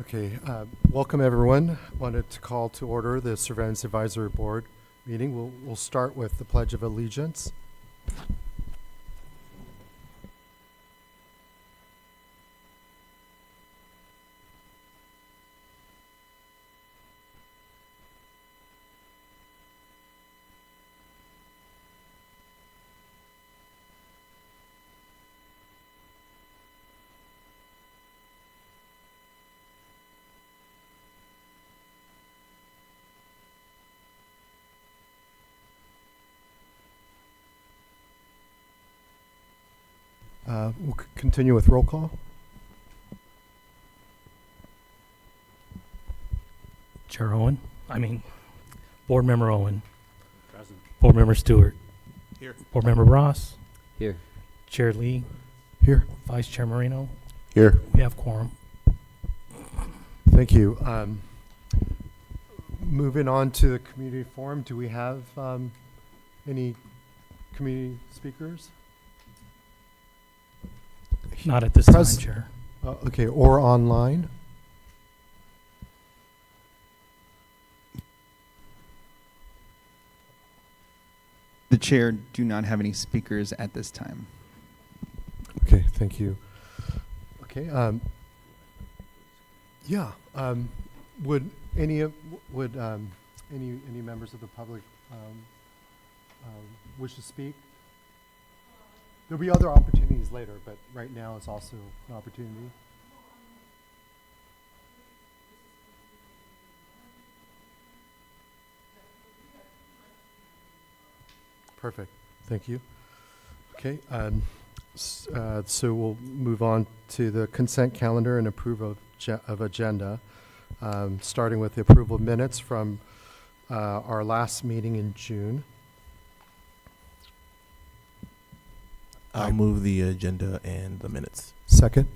Okay, welcome everyone. Wanted to call to order the Surveillance Advisory Board meeting. We'll start with the Pledge of Allegiance. We'll continue with roll call. Board Member Owen. Present. Board Member Stewart. Here. Board Member Ross. Here. Chair Lee. Here. Vice Chair Moreno. Here. We have quorum. Thank you. Moving on to the community forum, do we have any community speakers? Not at this time, Pres- Chair. Okay, or online? The chair do not have any speakers at this time. Okay, thank you. Okay, would any members of the public wish to speak? There'll be other opportunities later, but right now is also an opportunity. Perfect. Thank you. Okay. So we'll move on to the consent calendar and approval of agenda, starting with the approval of minutes from our last meeting in June. I'll move the agenda and the minutes. Second.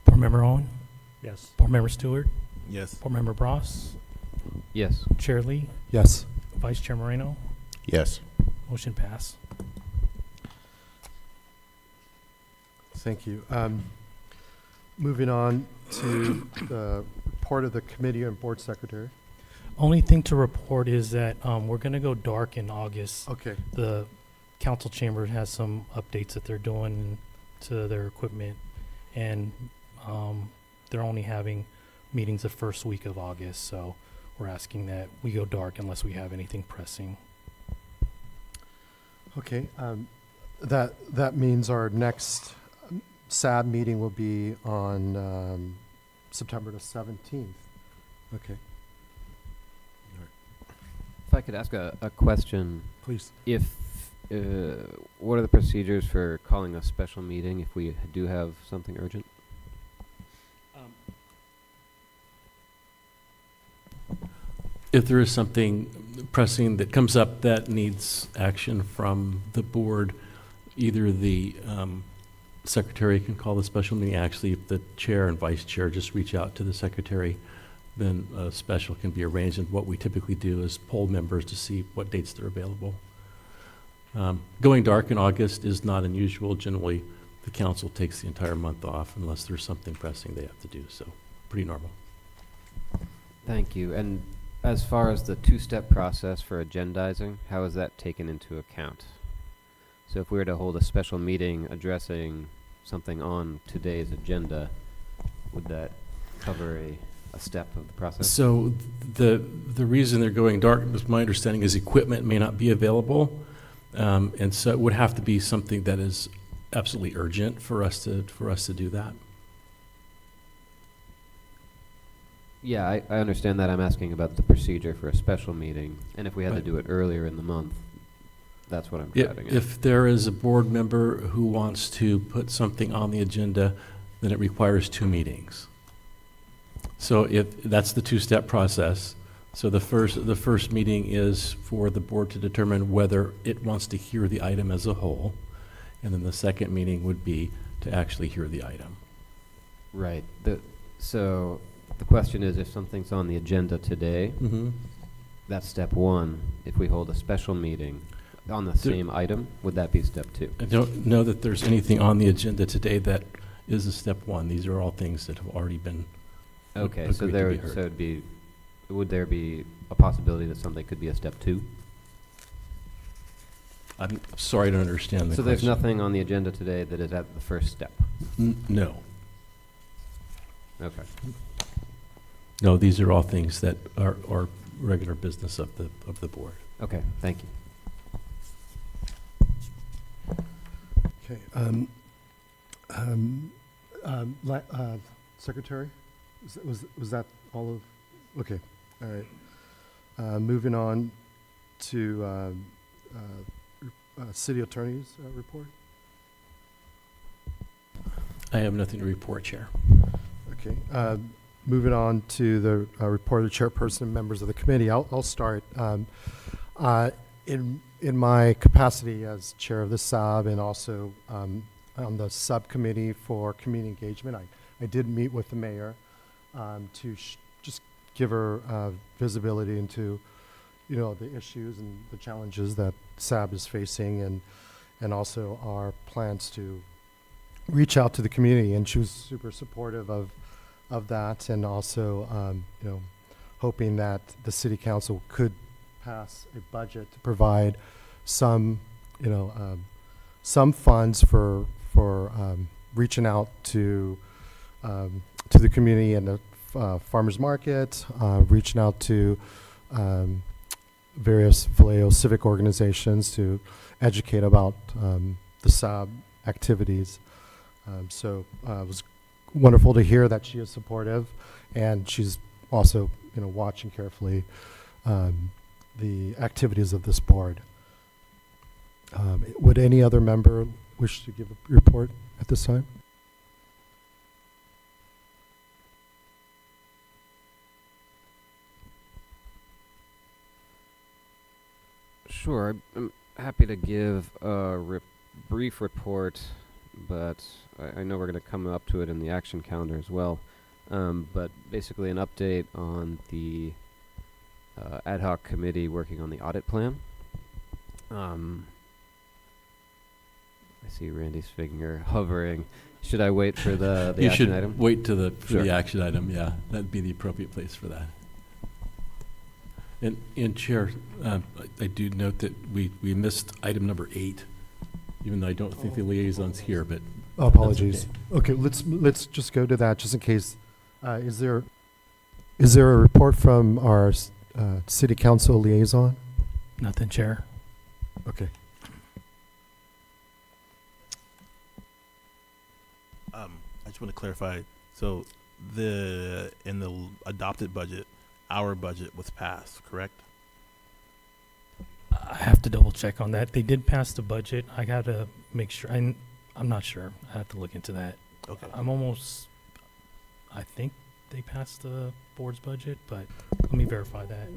Board Member Owen. Yes. Board Member Stewart. Yes. Board Member Ross. Yes. Chair Lee. Yes. Vice Chair Moreno. Yes. Motion pass. Thank you. Moving on to the report of the committee and board secretary. Only thing to report is that we're going to go dark in August. Okay. The council chamber has some updates that they're doing to their equipment, and they're only having meetings the first week of August, so we're asking that we go dark unless we have anything pressing. Okay. That means our next SAB meeting will be on September the 17th. Okay. If I could ask a question, Please. what are the procedures for calling a special meeting if we do have something urgent? If there is something pressing that comes up that needs action from the board, either the secretary can call the special meeting. Actually, if the chair and vice chair just reach out to the secretary, then a special can be arranged. And what we typically do is poll members to see what dates they're available. Going dark in August is not unusual. Generally, the council takes the entire month off unless there's something pressing they have to do. So pretty normal. Thank you. And as far as the two-step process for agendizing, how is that taken into account? So if we were to hold a special meeting addressing something on today's agenda, would that cover a step of the process? So the reason they're going dark, as my understanding, is equipment may not be available, and so it would have to be something that is absolutely urgent for us to do that. Yeah, I understand that. I'm asking about the procedure for a special meeting, and if we had Right. to do it earlier in the month, that's what I'm driving at. If there is a board member who wants to put something on the agenda, then it requires 2 meetings. So if that's the 2-step process. So the first meeting is for the board to determine whether it wants to hear the item as a whole, and then the second meeting would be to actually hear the item. Right. So the question is, if something's on the agenda today, Mm-hmm. that's step 1. If we hold a special meeting on the same item, would that be step 2? I don't know that there's anything on the agenda today that is a step one. These are all things that have already been Okay, so agreed to there, be heard. so it'd be, would there be a possibility that something could be a step 2? I'm sorry to understand the So there's question. nothing on the agenda today that is at the first step? No. Okay. No, these are all things that are regular business of the board. Okay, thank you. Okay. Secretary, was that all of? Okay. All right. Moving on to city attorney's report. I have nothing to report, Chair. Okay. Moving on to the report of the chairperson and members of the committee. I'll start. In my capacity as chair of the SAB and also on the subcommittee for community engagement, I did meet with the mayor to just give her visibility into, the issues and the challenges that SAB is facing, and also our plans to reach out to the community. And she was super supportive of that, and also, hoping that the city council could pass a budget to provide some, some funds for reaching out to the community and the farmers market, reaching out to various Vallejo civic organizations to educate about the SAB activities. So it was wonderful to hear that she is supportive, and she's also, watching carefully the activities of this board. Would any other member wish to give a report at this time? Sure, I'm happy to give a brief report, but I know we're going to come up to it in the action calendar as well. But basically an update on the ad hoc committee working on the audit plan. I see Randy's finger hovering. Should I wait for the You action should item? wait for the Sure. action item, yeah. That'd be the appropriate place for that. And Chair, I do note that we missed item number 8, even though I don't think the liaison's here, but Oh, apologies. Okay, let's just go to that just in case. Is there a report from our city council liaison? Nothing, Chair. Okay. I just want to clarify. So in the adopted budget, our budget was passed, correct? I have to double check on that. They did pass the budget. I gotta make sure. I'm not sure. I have to look into that. Okay. I think they passed the board's budget, but let me verify that.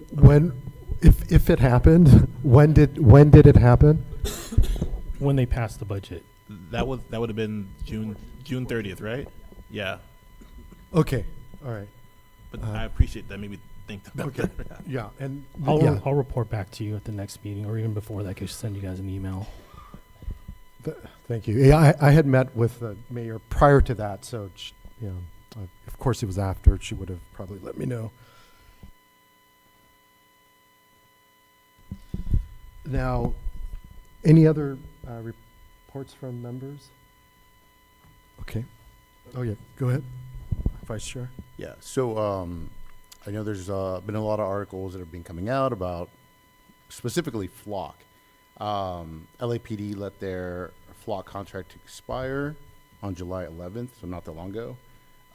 If it happened, when did it happen? When they passed the budget. That would have been June 30th, right? Yeah. Okay, all right. But I appreciate that. Maybe think about Okay. that. Yeah, and I'll report back to you at the next meeting, or even before that. I could send you guys an email. Thank you. Yeah, I had met with the mayor prior to that, so of course it was after. She would have probably let me know. Now, any other reports from members? Okay. Oh yeah, go ahead, Vice Chair. Yeah, so I know there's been a lot of articles that have been coming out about specifically flock. LAPD let their flock contract expire on July 11th, so not that long ago.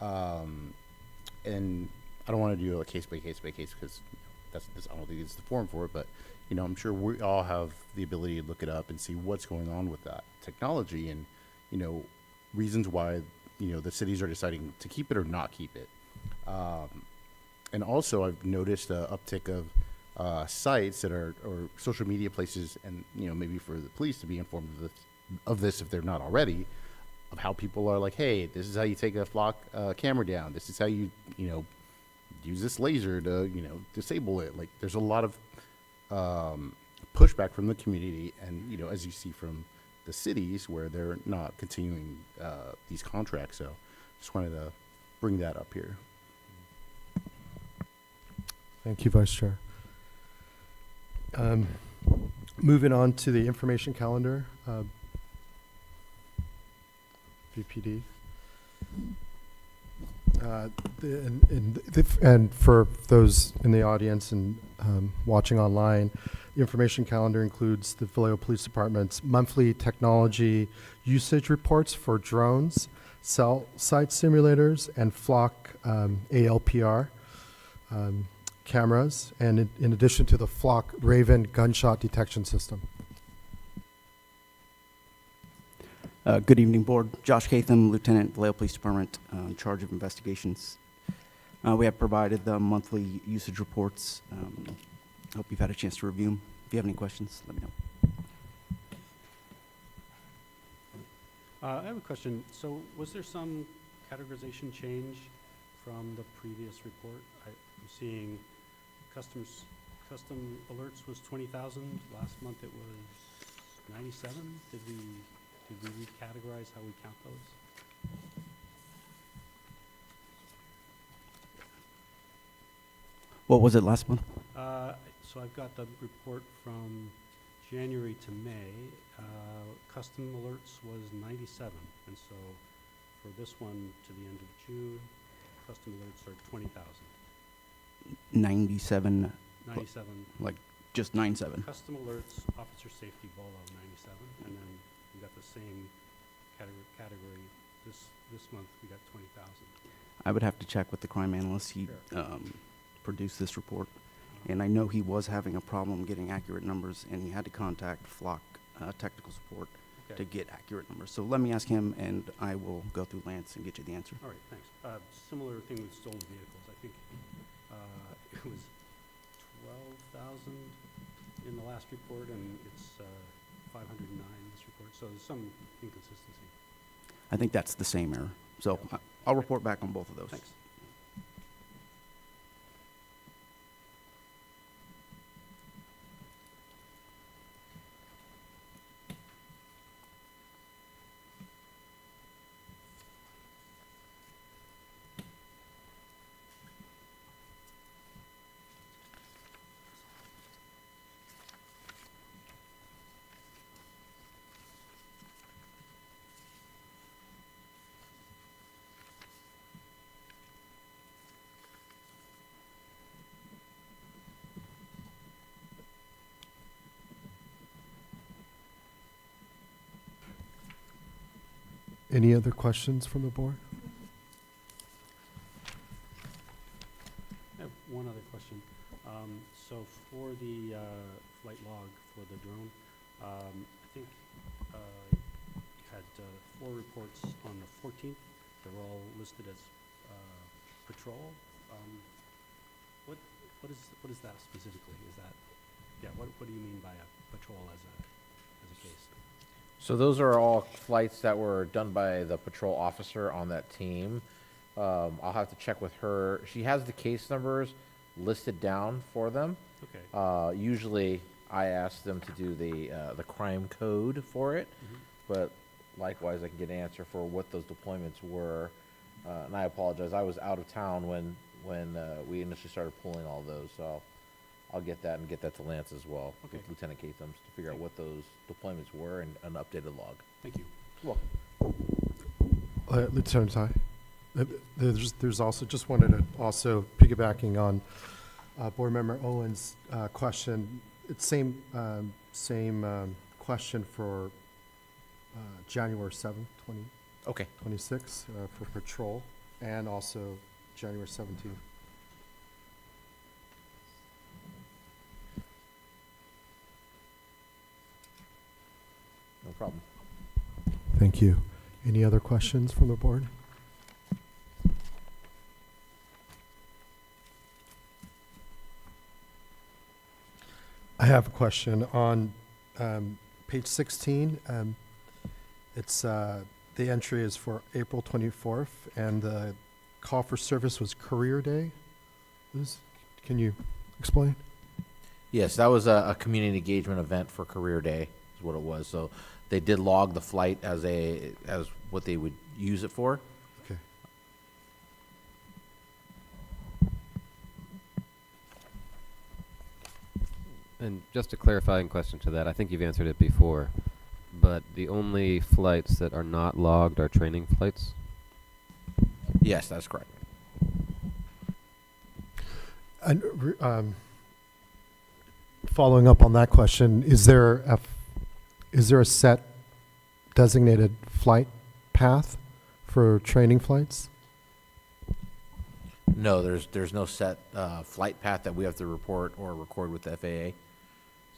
And I don't want to do a case by case because I don't think it's the forum for it, but I'm sure we all have the ability to look it up and see what's going on with that technology and reasons why the cities are deciding to keep it or not keep it. And also I've noticed an uptick of sites that are, or social media places, and maybe for the police to be informed of this if they're not already, of how people are like, hey, this is how you take a flock camera down. This is how you use this laser to disable it. Like there's a lot of pushback from the community, and as you see from the cities where they're not continuing these contracts. So just wanted to bring that up here. Thank you, Vice Chair. Moving on to the information calendar, VPD. And for those in the audience and watching online, the information calendar includes the Vallejo Police Department's monthly technology usage reports for drones, cell site simulators, and flock ALPR cameras, and in addition to the flock Raven gunshot detection system. Good evening, Board. Josh Catham, Lieutenant, Vallejo Police Department, in charge of investigations. We have provided the monthly usage reports. Hope you've had a chance to review them. If you have any questions, let me know. I have a question. So was there some categorization change from the previous report? I'm seeing custom alerts was 20,000. Last month it was 97. Did we recategorize how we count those? What was it last month? So I've got the report from January to May. Custom alerts was 97, and so for this one to the end of June, custom alerts are 20,000. 97, 97. like just 97. Custom alerts, officer safety bolo 97, and then we got the same category. This month we got 20,000. I would have to check with the crime analyst. He produced this report, and I know he was having a problem getting accurate numbers, and he had to contact Flock technical support to get accurate numbers. So let me ask him, and I will go through Lance and get you the answer. All right, thanks. Similar thing with stolen vehicles. I think it was 12,000 in the last report, and it's 509 in this report. So there's some inconsistency. I think that's the same error. So I'll report back on both of those. Thanks. Any other questions from the board? I have one other question. So for the flight log for the drone, I think you had 4 reports on the 14th. They were all listed as patrol. What is that specifically? Is that what do you mean by a patrol as a case? So those are all flights that were done by the patrol officer on that team. I'll have to check with her. She has the case numbers listed down for them. Okay. Usually I ask them to do the crime code for it, but likewise I can get an answer for what those deployments were. And I apologize, I was out of town when we initially started pulling all those, so I'll get that and get that to Lance as well, Okay. with Lieutenant Catham, to figure out what those deployments were and an updated log. Thank you. You're welcome. Lieutenant Ty, there's also, just wanted to also piggybacking on Board Member Owen's question. It's same question for January 7th, 2026 Okay. for patrol, and also January 17th. No problem. Thank you. Any other questions from the board? I have a question on page 16. It's the entry is for April 24th, and the call for service was Career Day. Can you explain? Yes, that was a community engagement event for Career Day, is what it was. So They did log the flight as what they would use it for. Okay. And just a clarifying question to that, I think you've answered it before, but the only flights that are not logged are training flights? Yes, that's correct. And following up on that question, is there a set designated flight path for training flights? No, there's no set flight path that we have to report or record with the FAA.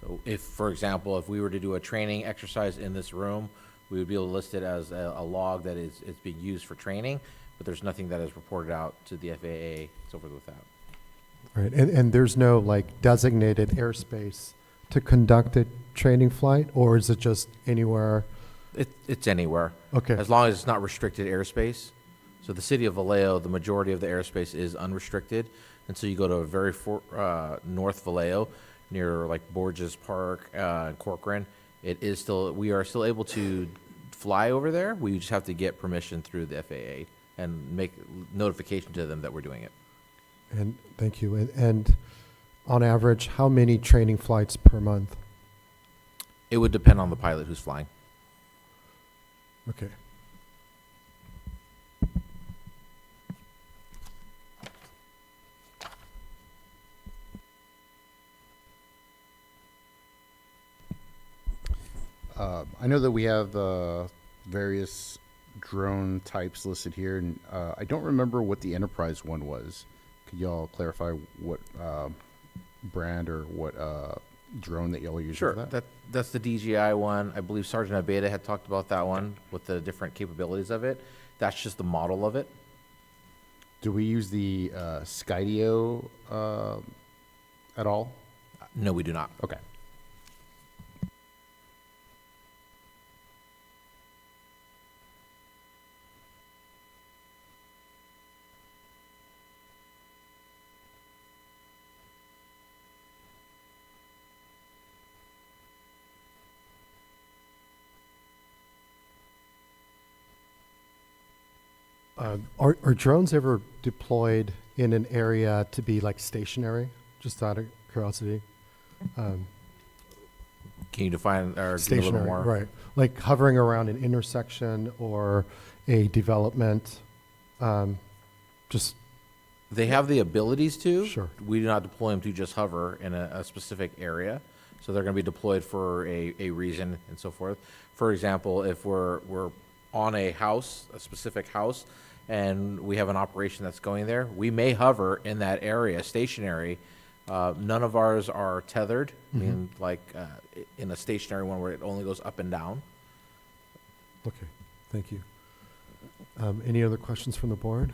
So if, for example, if we were to do a training exercise in this room, we would be able to list it as a log that is being used for training, but there's nothing that is reported out to the FAA, so forth with that. Right, and there's no like designated airspace to conduct a training flight, or is it just anywhere? It's anywhere. Okay. As long as it's not restricted airspace. So the city of Vallejo, the majority of the airspace is unrestricted. And so you go to a very North Vallejo, near like Borges Park and Corcoran. We are still able to fly over there. We just have to get permission through the FAA and make notification to them that we're doing it. And thank you. And on average, how many training flights per month? It would depend on the pilot who's flying. Okay. I know that we have various drone types listed here, and I don't remember what the enterprise one was. Could y'all clarify what brand or what drone that y'all are using Sure, for that? that's the DJI one. I believe Sergeant Abeda had talked about that one with the different capabilities of it. That's just the model of it. Do we use the Skydio at all? No, we do not. Okay. Are drones ever deployed in an area to be like stationary? Just out of curiosity. Can you define or give a little Stationary, more? right? Like hovering around an intersection or a development. Just They have the abilities to. Sure. We do not deploy them to just hover in a specific area. So they're going to be deployed for a reason and so forth. For example, if we're on a house, a specific house, and we have an operation that's going there, we may hover in that area, stationary. None of ours are tethered, I mean, like in a stationary one where it only goes up and down. okay. Thank you. Any other questions from the board?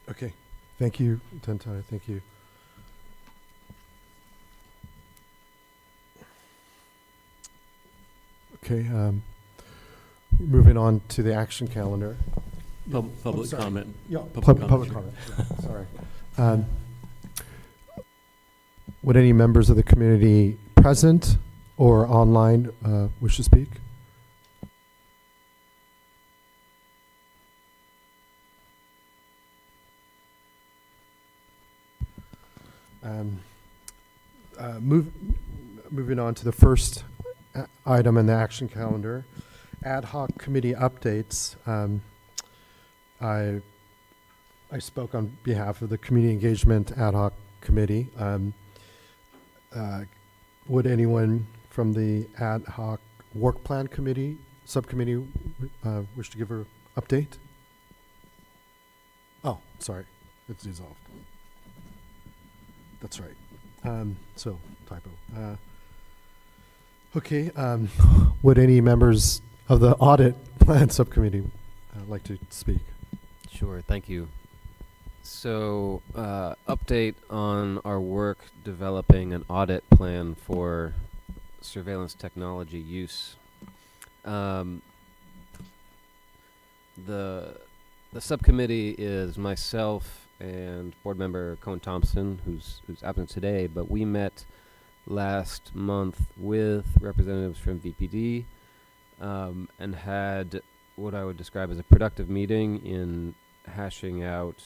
Okay. Thank you, Tentai. Thank you. Okay. Moving on to the action calendar. Public sorry. comment. Yeah, Public public comment. Yeah, sorry. Would any members of the community present or online wish to speak? Moving on to the first item in the action calendar, ad hoc committee updates. I spoke on behalf of the Community Engagement Ad Hoc Committee. Would anyone from the Ad Hoc Work Plan Committee, Subcommittee, wish to give an update? Oh, sorry, it's dissolved. That's right. So, typo. Okay, would any members of the Audit Plan Subcommittee like to speak? Sure, thank you. So, update on our work developing an audit plan for surveillance technology use. The subcommittee is myself and board member Cohen Thompson, who's absent today, but we met last month with representatives from VPD, and had what I would describe as a productive meeting in hashing out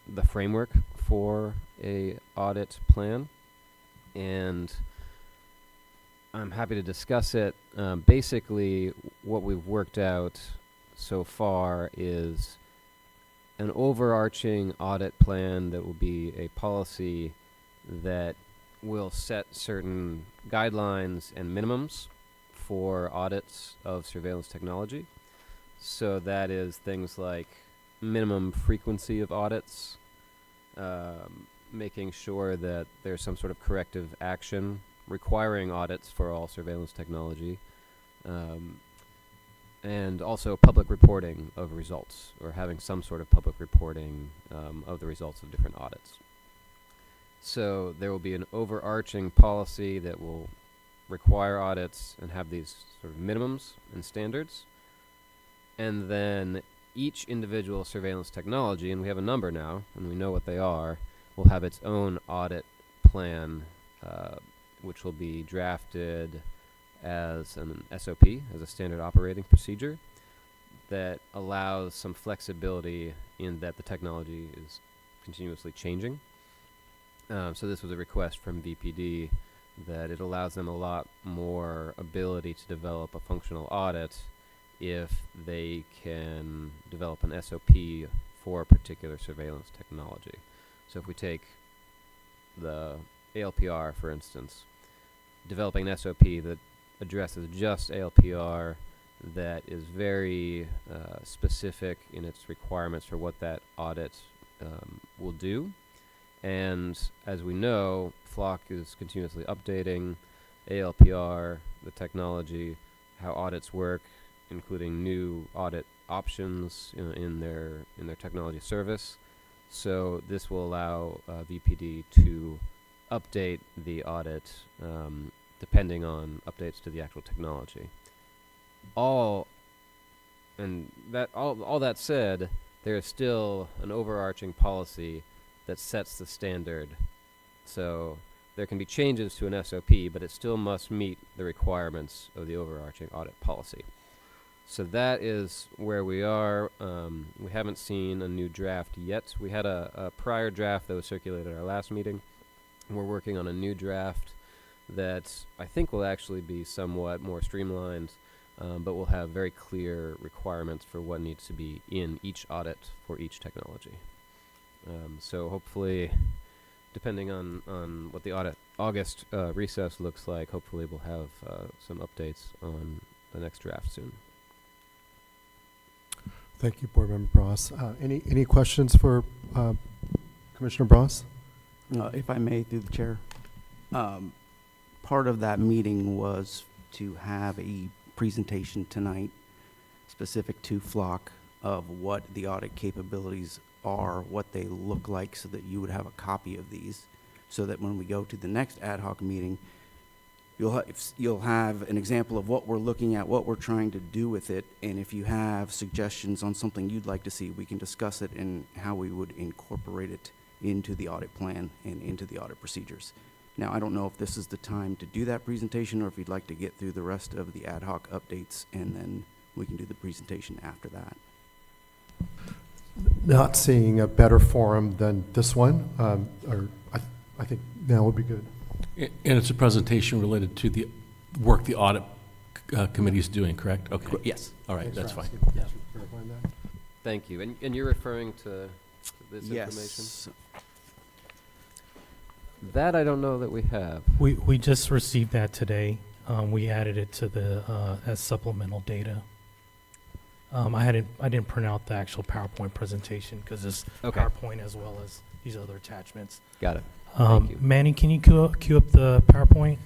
the framework for a audit plan. And I'm happy to discuss it. Basically, what we've worked out so far is an overarching audit plan that will be a policy that will set certain guidelines and minimums for audits of surveillance technology. So that is things like minimum frequency of audits, making sure that there's some sort of corrective action requiring audits for all surveillance technology, and also public reporting of results, or having some sort of public reporting of the results of different audits. So there will be an overarching policy that will require audits and have these sort of minimums and standards. And then each individual surveillance technology, and we have a number now, and we know what they are, will have its own audit plan, which will be drafted as an SOP, as a standard operating procedure, that allows some flexibility in that the technology is continuously changing. So this was a request from VPD that it allows them a lot more ability to develop a functional audit if they can develop an SOP for a particular surveillance technology. So if we take the ALPR, for instance, developing an SOP that addresses just ALPR, that is very specific in its requirements for what that audit will do. And as we know, Flock is continuously updating ALPR, the technology, how audits work, including new audit options in their technology service. So this will allow VPD to update the audit depending on updates to the actual technology. All that said, there is still an overarching policy that sets the standard. So there can be changes to an SOP, but it still must meet the requirements of the overarching audit policy. So that is where we are. We haven't seen a new draft yet. We had a prior draft that was circulated at our last meeting. We're working on a new draft that I think will actually be somewhat more streamlined, but will have very clear requirements for what needs to be in each audit for each technology. So hopefully, depending on what the August recess looks like, hopefully we'll have some updates on the next draft soon. Thank you, Board Member Bross. Any questions for Commissioner Bross? If I may, through the chair, part of that meeting was to have a presentation tonight specific to Flock of what the audit capabilities are, what they look like, so that you would have a copy of these, so that when we go to the next ad hoc meeting, you'll have an example of what we're looking at, what we're trying to do with it, and if you have suggestions on something you'd like to see, we can discuss it and how we would incorporate it into the audit plan and into the audit procedures. Now, I don't know if this is the time to do that presentation, or if you'd like to get through the rest of the ad hoc updates, and then we can do the presentation after that. Not seeing a better forum than this one, or I think now would be good. And it's a presentation related to the work the audit committee is doing, correct? Okay. Yes. All right, that's fine. Yeah. Thank you. And you're referring to this information? Yes. That I don't know that we have. We just received that today. We added it to the as supplemental data. I didn't print out the actual PowerPoint presentation because it's Okay. PowerPoint as well as these other attachments. Got it. Thank you. Manny, can you queue up the PowerPoint?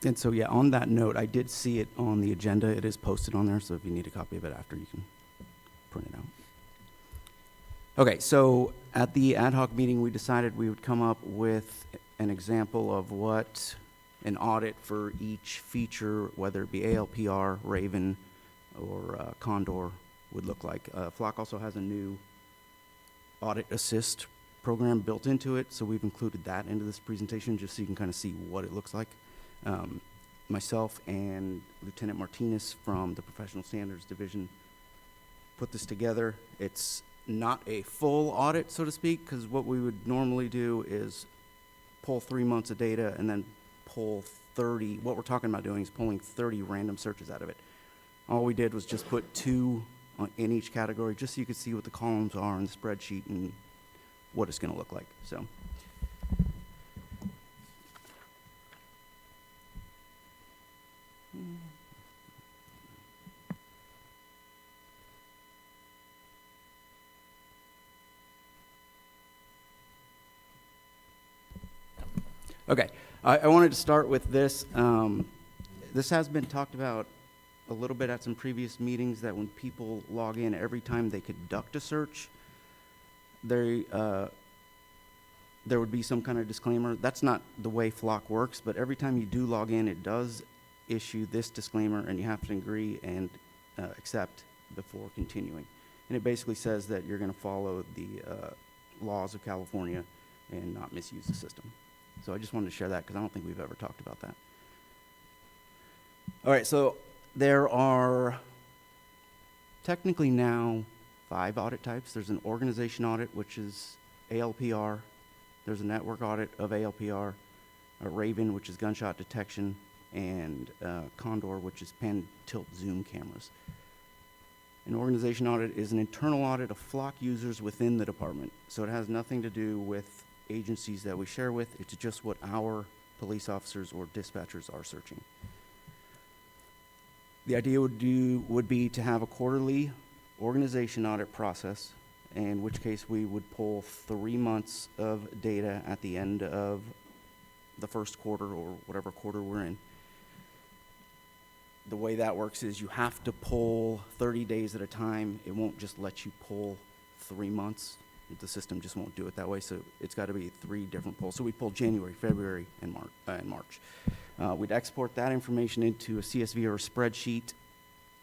And so, yeah, on that note, I did see it on the agenda. It is posted on there, so if you need a copy of it after, you can print it out. Okay, so at the ad hoc meeting, we decided we would come up with an example of what an audit for each feature, whether it be ALPR, Raven, or Condor, would look like. Flock also has a new audit assist program built into it, so we've included that into this presentation just so you can kind of see what it looks like. Myself and Lieutenant Martinez from the Professional Standards Division put this together. It's not a full audit, so to speak, because what we would normally do is pull 3 months of data and then pull 30. What we're talking about doing is pulling 30 random searches out of it. All we did was just put 2 in each category, just so you could see what the columns are in the spreadsheet and what it's going to look like. So. Okay, I wanted to start with this. This has been talked about a little bit at some previous meetings, that when people log in, every time they conduct a search, there would be some kind of disclaimer. That's not the way Flock works, but every time you do log in, it does issue this disclaimer, and you have to agree and accept before continuing. And it basically says that you're going to follow the laws of California and not misuse the system. So I just wanted to share that because I don't think we've ever talked about that. All right, so there are technically now 5 audit types. There's an organization audit, which is ALPR. There's a network audit of ALPR, a Raven, which is gunshot detection, and Condor, which is pan tilt zoom cameras. An organization audit is an internal audit of Flock users within the department. So it has nothing to do with agencies that we share with. It's just what our police officers or dispatchers are searching. The idea would be to have a quarterly organization audit process, in which case we would pull 3 months of data at the end of the first quarter or whatever quarter we're in. The way that works is you have to pull 30 days at a time. It won't just let you pull 3 months. The system just won't do it that way, so it's got to be 3 different pulls. So we pull January, February, and March. We'd export that information into a CSV or a spreadsheet,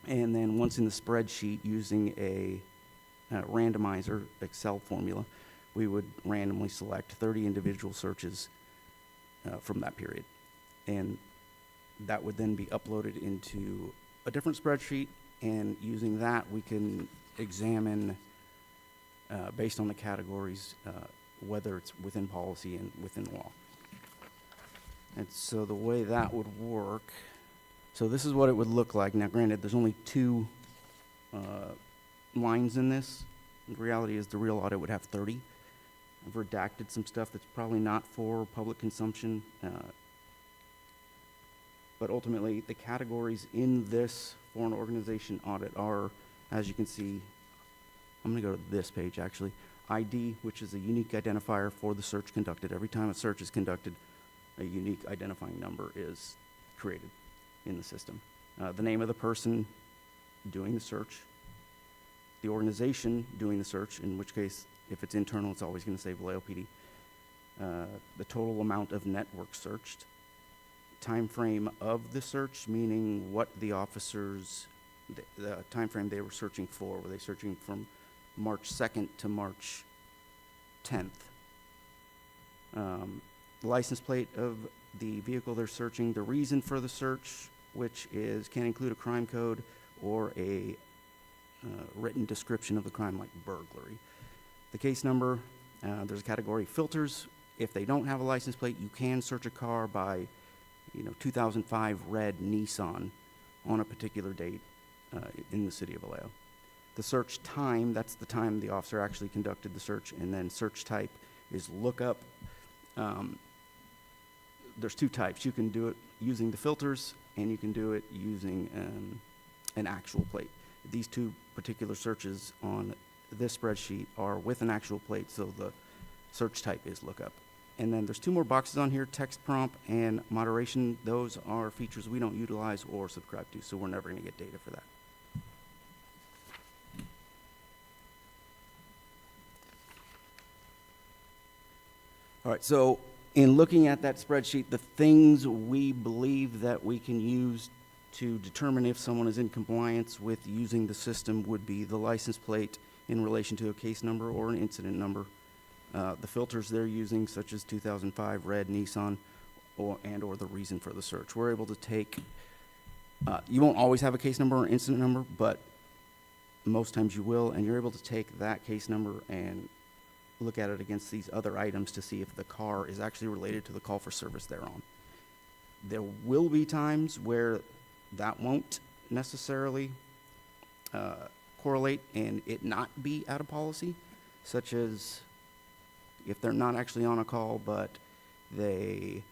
and then once in the spreadsheet, using a randomizer Excel formula, we would randomly select 30 individual searches from that period. And that would then be uploaded into a different spreadsheet, and using that, we can examine based on the categories, whether it's within policy and within law. And so the way that would work, so this is what it would look like. Now, granted, there's only 2 lines in this. The reality is the real audit would have 30. I've redacted some stuff that's probably not for public consumption. But ultimately, the categories in this for an organization audit are, as you can see, I'm going to go to this page actually. ID, which is a unique identifier for the search conducted. Every time a search is conducted, a unique identifying number is created in the system. The name of the person doing the search, the organization doing the search, in which case, if it's internal, it's always going to say Vallejo PD. The total amount of network searched, time frame of the search, meaning what the officers, the time frame they were searching for. Were they searching from March 2nd to March 10th? The license plate of the vehicle they're searching, the reason for the search, which can include a crime code or a written description of the crime, like burglary. The case number, there's a category filters. If they don't have a license plate, you can search a car by 2005 red Nissan on a particular date in the city of Vallejo. The search time, that's the time the officer actually conducted the search, and then search type is lookup. There's 2 types. You can do it using the filters, and you can do it using an actual plate. These 2 particular searches on this spreadsheet are with an actual plate, so the search type is lookup. And then there's 2 more boxes on here, text prompt and moderation. Those are features we don't utilize or subscribe to, so we're never going to get data for that. All right, so in looking at that spreadsheet, the things we believe that we can use to determine if someone is in compliance with using the system would be the license plate in relation to a case number or an incident number. The filters they're using, such as 2005 red Nissan, or the reason for the search. We're able to take, you won't always have a case number or incident number, but most times you will, and you're able to take that case number and look at it against these other items to see if the car is actually related to the call for service they're on. There will be times where that won't necessarily correlate and it not be out of policy, such as if they're not actually on a call, but they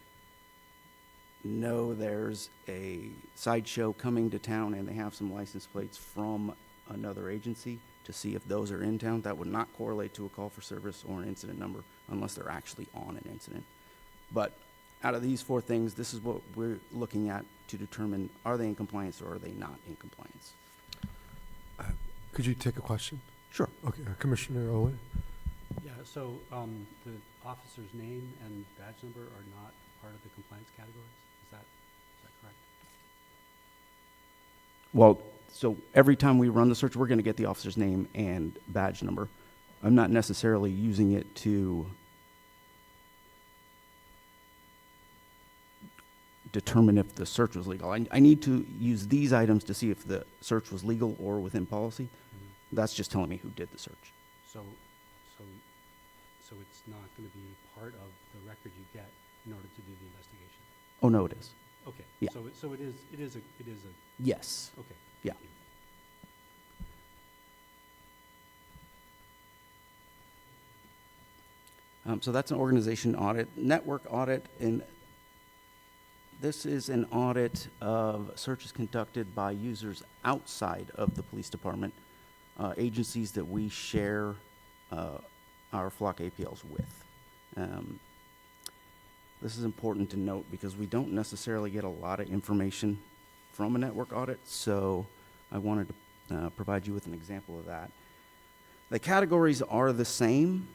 know there's a sideshow coming to town and they have some license plates from another agency to see if those are in town. That would not correlate to a call for service or an incident number unless they're actually on an incident. But out of these four things, this is what we're looking at to determine, are they in compliance or are they not in compliance? Could you take a question? Sure. Okay, Commissioner Owen? Yeah, so the officer's name and badge number are not part of the compliance categories? Is that correct? Well, so every time we run the search, we're going to get the officer's name and badge number. I'm not necessarily using it to determine if the search was legal. I need to use these items to see if the search was legal or within policy. Mm-hmm. That's just telling me who did the search. So it's not going to be part of the record you get in order to do the investigation? Oh, no, it is. Okay. Yeah. So it is a, Yes. okay. Yeah. Thank you. So that's an organization audit. Network audit, and this is an audit of searches conducted by users outside of the police department, agencies that we share our Flock APLs with. This is important to note because we don't necessarily get a lot of information from a network audit, so I wanted to provide you with an example of that. The categories are the same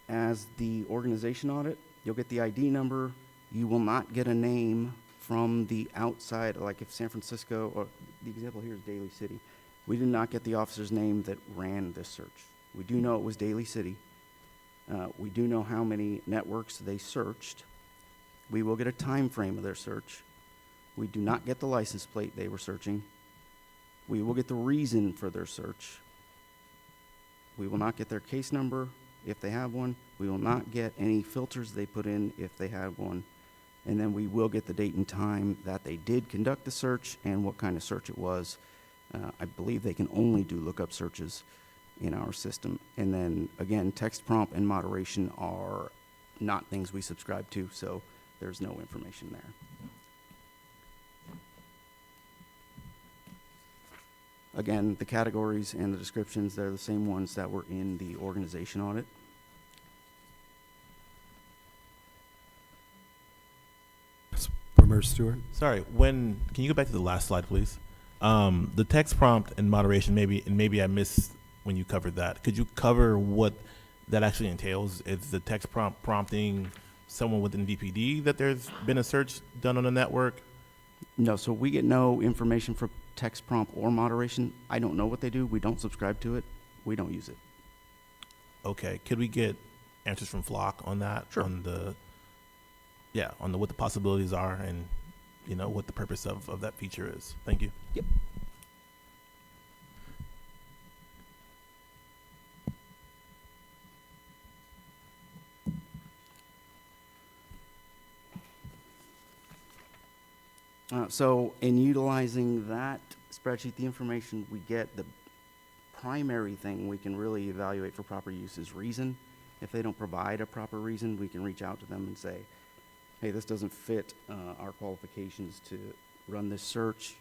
as the organization audit. You'll get the ID number. You will not get a name from the outside, like if San Francisco, or the example here is Daly City. We did not get the officer's name that ran this search. We do know it was Daly City. We do know how many networks they searched. We will get a time frame of their search. We do not get the license plate they were searching. We will get the reason for their search. We will not get their case number if they have one. We will not get any filters they put in if they have one. And then we will get the date and time that they did conduct the search and what kind of search it was. I believe they can only do lookup searches in our system. And then, again, text prompt and moderation are not things we subscribe to, so there's no information there. Again, the categories and the descriptions, they're the same ones that were in the organization audit. Premier Stewart? Sorry, can you go back to the last slide, please? The text prompt and moderation, maybe I missed when you covered that. Could you cover what that actually entails? Is the text prompt prompting someone within VPD that there's been a search done on the network? No, so we get no information for text prompt or moderation. I don't know what they do. We don't subscribe to it. We don't use it. Okay, could we get answers from Flock on that? Sure. On what the possibilities are and, what the purpose of that feature is. Thank you. Yep. So in utilizing that spreadsheet, the information we get, the primary thing we can really evaluate for proper use is reason. If they don't provide a proper reason, we can reach out to them and say, hey, this doesn't fit our qualifications to run this search.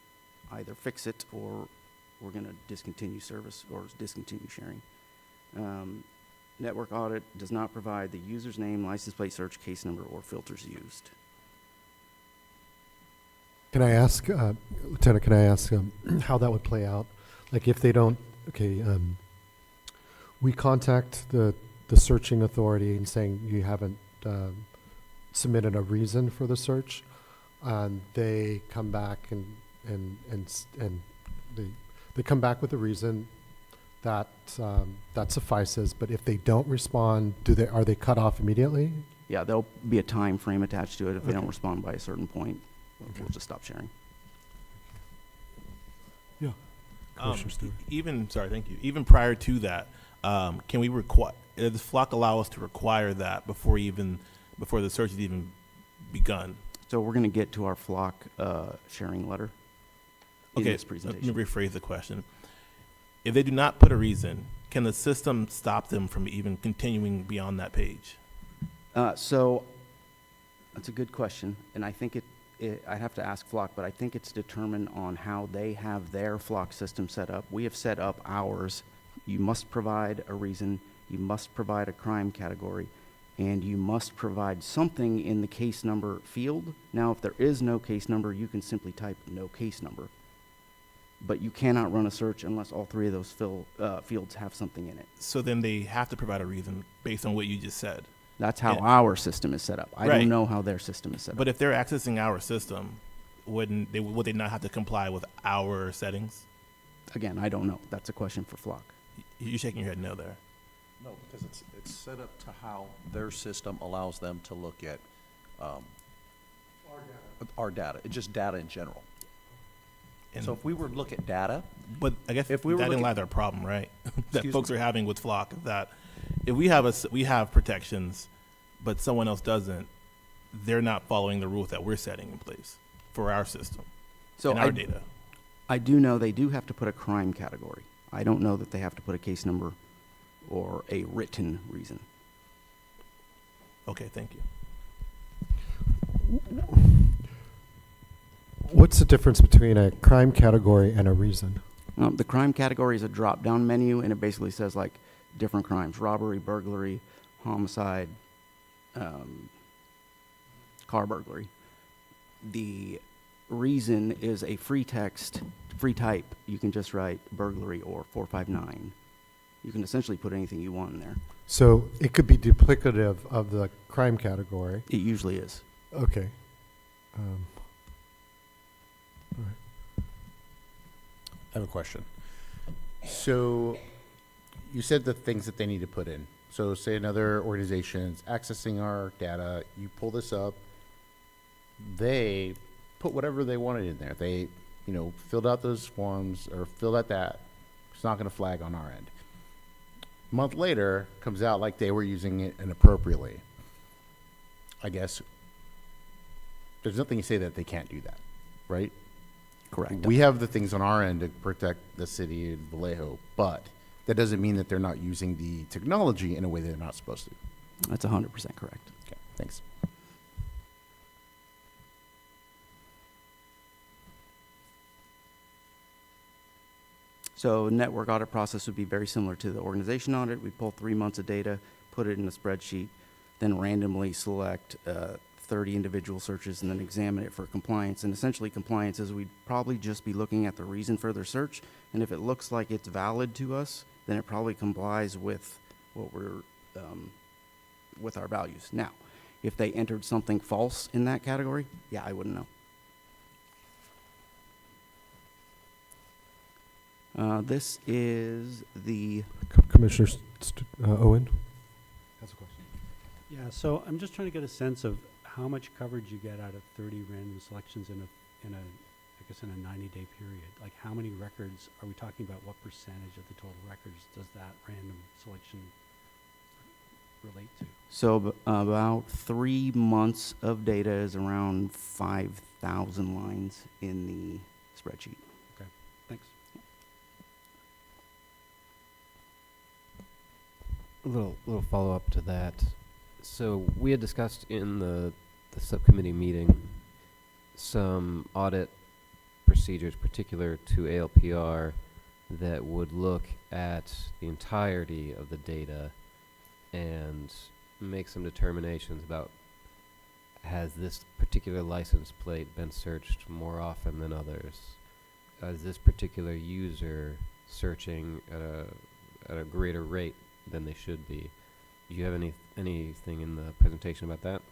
Either fix it or we're going to discontinue service or discontinue sharing. Network audit does not provide the user's name, license plate search, case number, or filters used. Can I ask, Lieutenant, how that would play out? Like if they don't, we contact the searching authority and saying you haven't submitted a reason for the search, and they come back and they come back with a reason. that suffices. But if they don't respond, are they cut off immediately? Yeah, there'll be a time frame attached to it. If they don't Okay. respond by a certain point, we'll just stop sharing. Yeah. Commissioner Stewart. Thank you. Even prior to that, can we require, does Flock allow us to require that before the search is even begun? So we're going to get to our Flock sharing letter in Okay, this let me presentation. rephrase the question. If they do not put a reason, can the system stop them from even continuing beyond that page? So that's a good question, and I think I'd have to ask Flock, but I think it's determined on how they have their Flock system set up. We have set up ours. You must provide a reason, you must provide a crime category, and you must provide something in the case number field. Now, if there is no case number, you can simply type no case number. But you cannot run a search unless all three of those fields have something in it. So then they have to provide a reason based on what you just said. That's how Yeah. our system is set up. I Right. don't know how their system is set up. But if they're accessing our system, would they not have to comply with our settings? Again, I don't know. That's a question for Flock. You're shaking your head no there. No, because it's set up to how their system allows them to look at our data. It's just data in general. And So if we were to look at data, but I guess if we were that didn't looking- lie to our problem, right? that Excuse folks me? are having with Flock, that if we have protections, but someone else doesn't, they're not following the rules that we're setting in place for our system So and our data. I do know they do have to put a crime category. I don't know that they have to put a case number or a written reason. Okay, thank you. What's the difference between a crime category and a reason? The crime category is a drop-down menu, and it basically says like different crimes: robbery, burglary, homicide, car burglary. The reason is a free text, free type. You can just write burglary or 459. You can essentially put anything you want in there. So it could be duplicative of the crime category. It usually is. Okay. I have a question. So you said the things that they need to put in. So say another organization's accessing our data, you pull this up, they put whatever they wanted in there. They, filled out those forms or filled out that. It's not going to flag on our end. A month later, comes out like they were using it inappropriately. I guess there's nothing to say that they can't do that, right? Correct. We have the things on our end to protect the city of Vallejo, but that doesn't mean that they're not using the technology in a way they're not supposed to. That's 100% correct. Okay, thanks. So network audit process would be very similar to the organization audit. We pull 3 months of data, put it in a spreadsheet, then randomly select 30 individual searches and then examine it for compliance. And essentially compliance is we'd probably just be looking at the reason for their search. And if it looks like it's valid to us, then it probably complies with what we're, with our values. Now, if they entered something false in that category, yeah, I wouldn't know. This is the, Commissioner Owen? Has a question. Yeah, so I'm just trying to get a sense of how much coverage you get out of 30 random selections in a 90-day period. Like, how many records are we talking about? What percentage of the total records does that random selection relate to? so about 3 months of data is around 5,000 lines in the spreadsheet. Thanks. A little follow-up to that. So we had discussed in the subcommittee meeting some audit procedures particular to ALPR that would look at the entirety of the data and make some determinations about, has this particular license plate been searched more often than others? Is this particular user searching at a greater rate than they should be? Do you have anything in the presentation about that?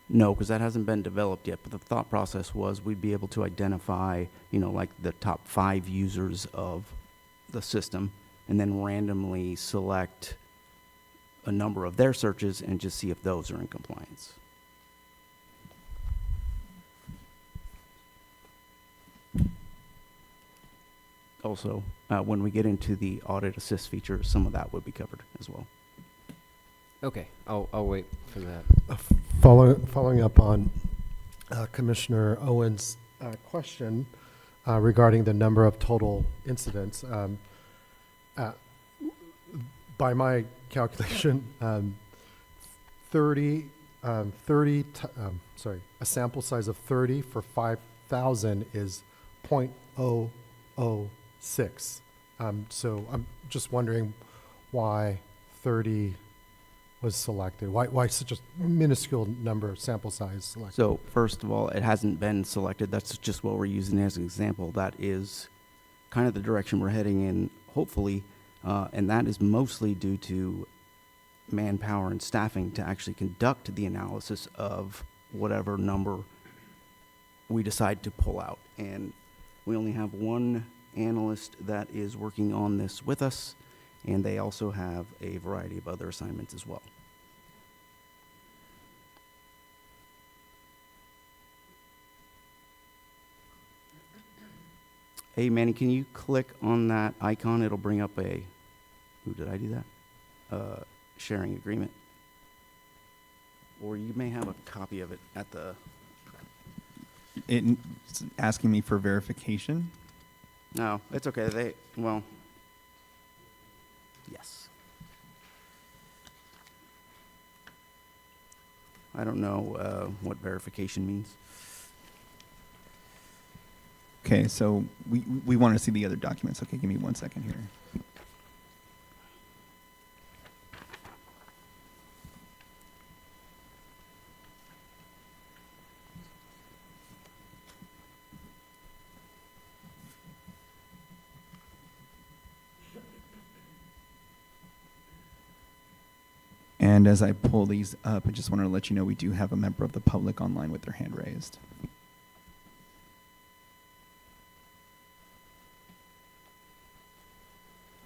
No, because that hasn't been developed yet, but the thought process was we'd be able to identify, like the top 5 users of the system and then randomly select a number of their searches and just see if those are in compliance. Also, when we get into the audit assist feature, some of that would be covered as well. Okay, I'll wait for that. Following up on Commissioner Owen's question regarding the number of total incidents, by my calculation, 30, a sample size of 30 for 5,000 is 0.006. So I'm just wondering why 30 was selected. Why such a minuscule number of sample size selected? So first of all, it hasn't been selected. That's just what we're using as an example. That is kind of the direction we're heading in, hopefully, and that is mostly due to manpower and staffing to actually conduct the analysis of whatever number we decide to pull out. And we only have one analyst that is working on this with us, and they also have a variety of other assignments as well. Hey, Manny, can you click on that icon? It'll bring up a, ooh, did I do that? Sharing agreement. Or you may have a copy of it at the, It's asking me for verification. no, it's okay. Well, yes. I don't know what verification means. Okay, so we want to see the other documents. Okay, give me 1 second here. And as I pull these up, I just want to let you know we do have a member of the public online with their hand raised.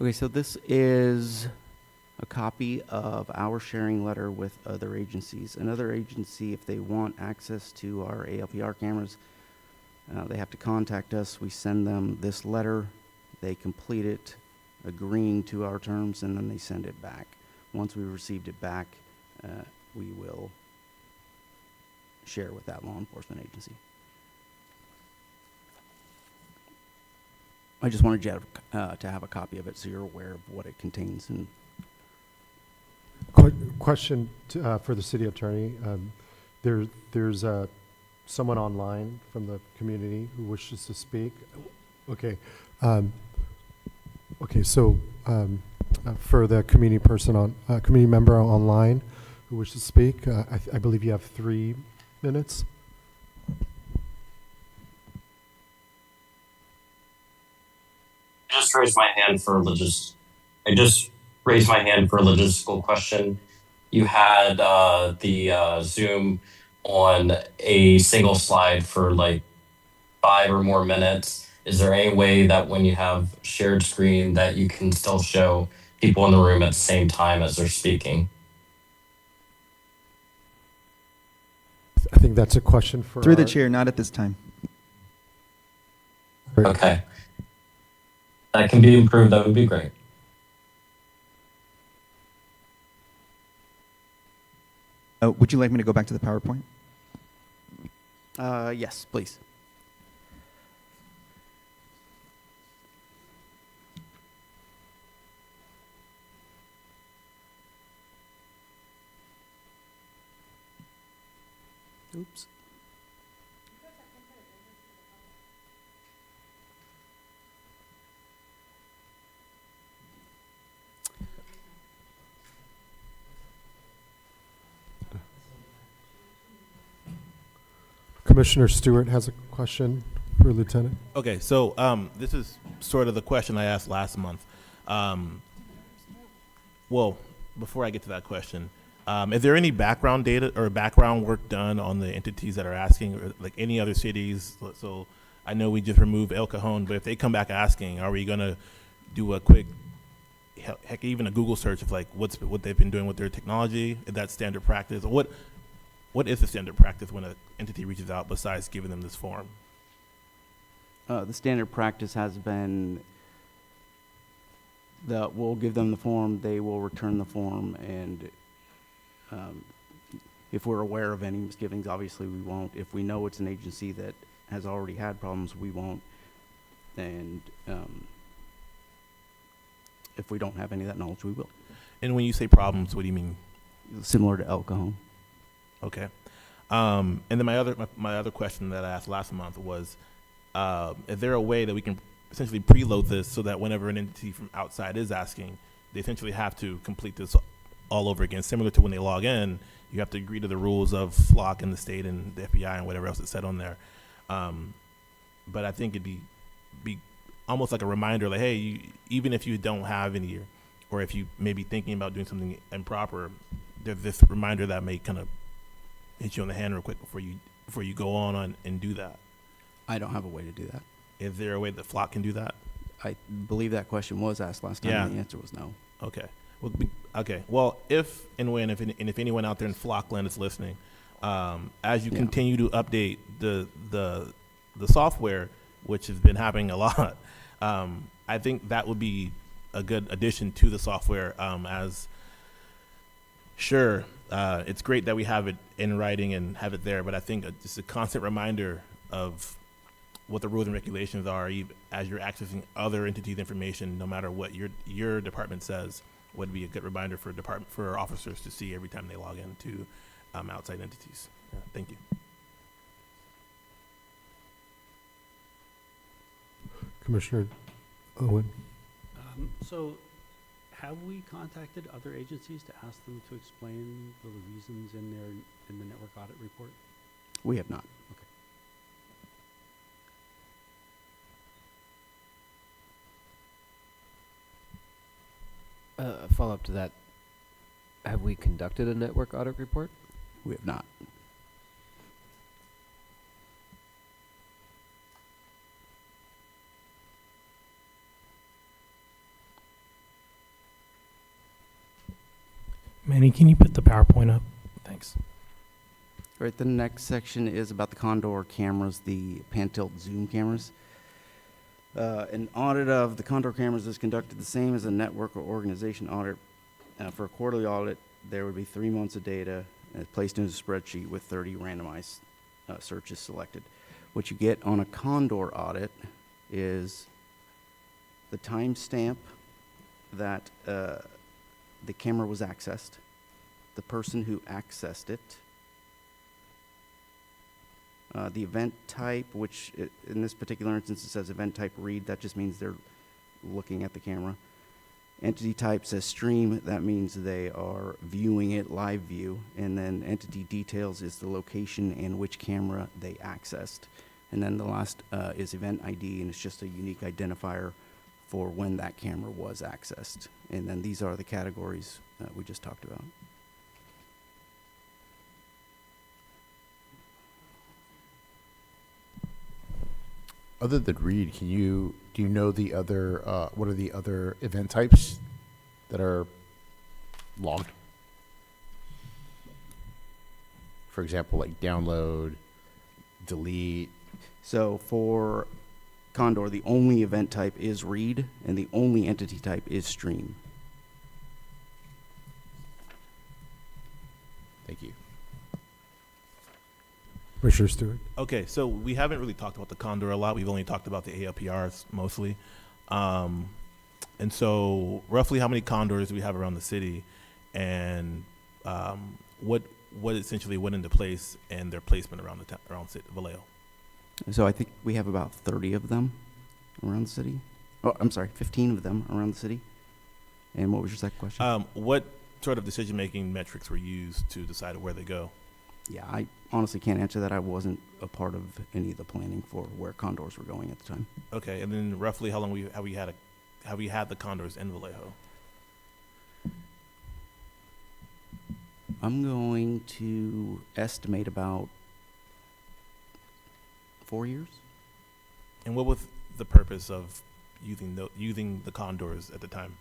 Okay, so this is a copy of our sharing letter with other agencies. Another agency, if they want access to our ALPR cameras, they have to contact us. We send them this letter. They complete it, agreeing to our terms, and then they send it back. Once we received it back, we will share with that law enforcement agency. I just wanted you to have a copy of it so you're aware of what it contains. And Question for the city attorney. There's someone online from the community who wishes to speak. Okay. Okay, so for the community person community member online who wishes to speak, I believe you have 3 minutes. I just raised my hand for a logistical question. You had the Zoom on a single slide for like 5 or more minutes. Is there any way that when you have shared screen that you can still show people in the room at the same time as they're speaking? I think that's a question for Through the chair, not at this time. Okay. That can be improved. That would be great. Would you like me to go back to the PowerPoint? yes, please. Oops. Commissioner Stewart has a question for Lieutenant. Okay, so this is sort of the question I asked last month. Well, before I get to that question, is there any background data or background work done on the entities that are asking, or like any other cities? So I know we just removed El Cajon, but if they come back asking, are we going to do a quick heck, even a Google search of like what they've been doing with their technology. Is that standard practice? Or what is the standard practice when an entity reaches out besides giving them this form? The standard practice has been that we'll give them the form, they will return the form, and if we're aware of any misgivings, obviously we won't. If we know it's an agency that has already had problems, we won't. And if we don't have any of that knowledge, we will. And when you say problems, what do you mean? Similar to El Cajon. Okay. And then my other question that I asked last month was, is there a way that we can essentially preload this so that whenever an entity from outside is asking, they essentially have to complete this all over again, similar to when they log in, you have to agree to the rules of FLOC and the state and the FBI and whatever else is said on there. But I think it'd be almost like a reminder, like, hey, even if you don't have any, or if you may be thinking about doing something improper, there's this reminder that may kind of hit you on the hand real quick before you go on and do that. I don't have a way to do that. Is there a way that FLOC can do that? I believe that question was asked last time, Yeah. and the answer was no. Okay. Well, Well, if anyone out there in FLOC land is listening, as you continue to update the software, which has been happening a lot, I think that would be a good addition to the software. It's great that we have it in writing and have it there, but I think just a constant reminder of what the rules and regulations are, as you're accessing other entities' information, no matter what your department says, would be a good reminder for officers to see every time they log into outside entities. Yeah, thank you. Commissioner Owen. So have we contacted other agencies to ask them to explain the reasons in the network audit report? We have not. Okay. Follow up to that. Have we conducted a network audit report? We have not. Manny, can you put the PowerPoint up? Thanks. All right, the next section is about the Condor cameras, the pan-tilt zoom cameras. An audit of the Condor cameras is conducted the same as a network or organization audit. For a quarterly audit, there would be 3 months of data placed into a spreadsheet with 30 randomized searches selected. What you get on a Condor audit is the timestamp that the camera was accessed, the person who accessed it, the event type, which in this particular instance it says event type read, that just means they're looking at the camera. Entity type says stream, that means they are viewing it live view, and then entity details is the location and which camera they accessed. And then the last is event ID, and it's just a unique identifier for when that camera was accessed. And then these are the categories we just talked about. Other than read, do you know the other, what are the other event types that are logged? For example, like download, delete. So for Condor, the only event type is read, and the only entity type is stream. Thank you. Commissioner Stewart. Okay, so we haven't really talked about the Condor a lot. We've only talked about the ALPRs mostly. And so roughly how many Condors do we have around the city, and what essentially went into place and their placement around around Vallejo? So I think we have about 30 of them around the city. Oh, I'm sorry, 15 of them around the city. And what was your second question? What sort of decision-making metrics were used to decide where they go? Yeah, I honestly can't answer that. I wasn't a part of any of the planning for where Condors were going at the time. Okay, and then roughly how long have we had the Condors in Vallejo? I'm going to estimate about 4 years. And what was the purpose of using the Condors at the time?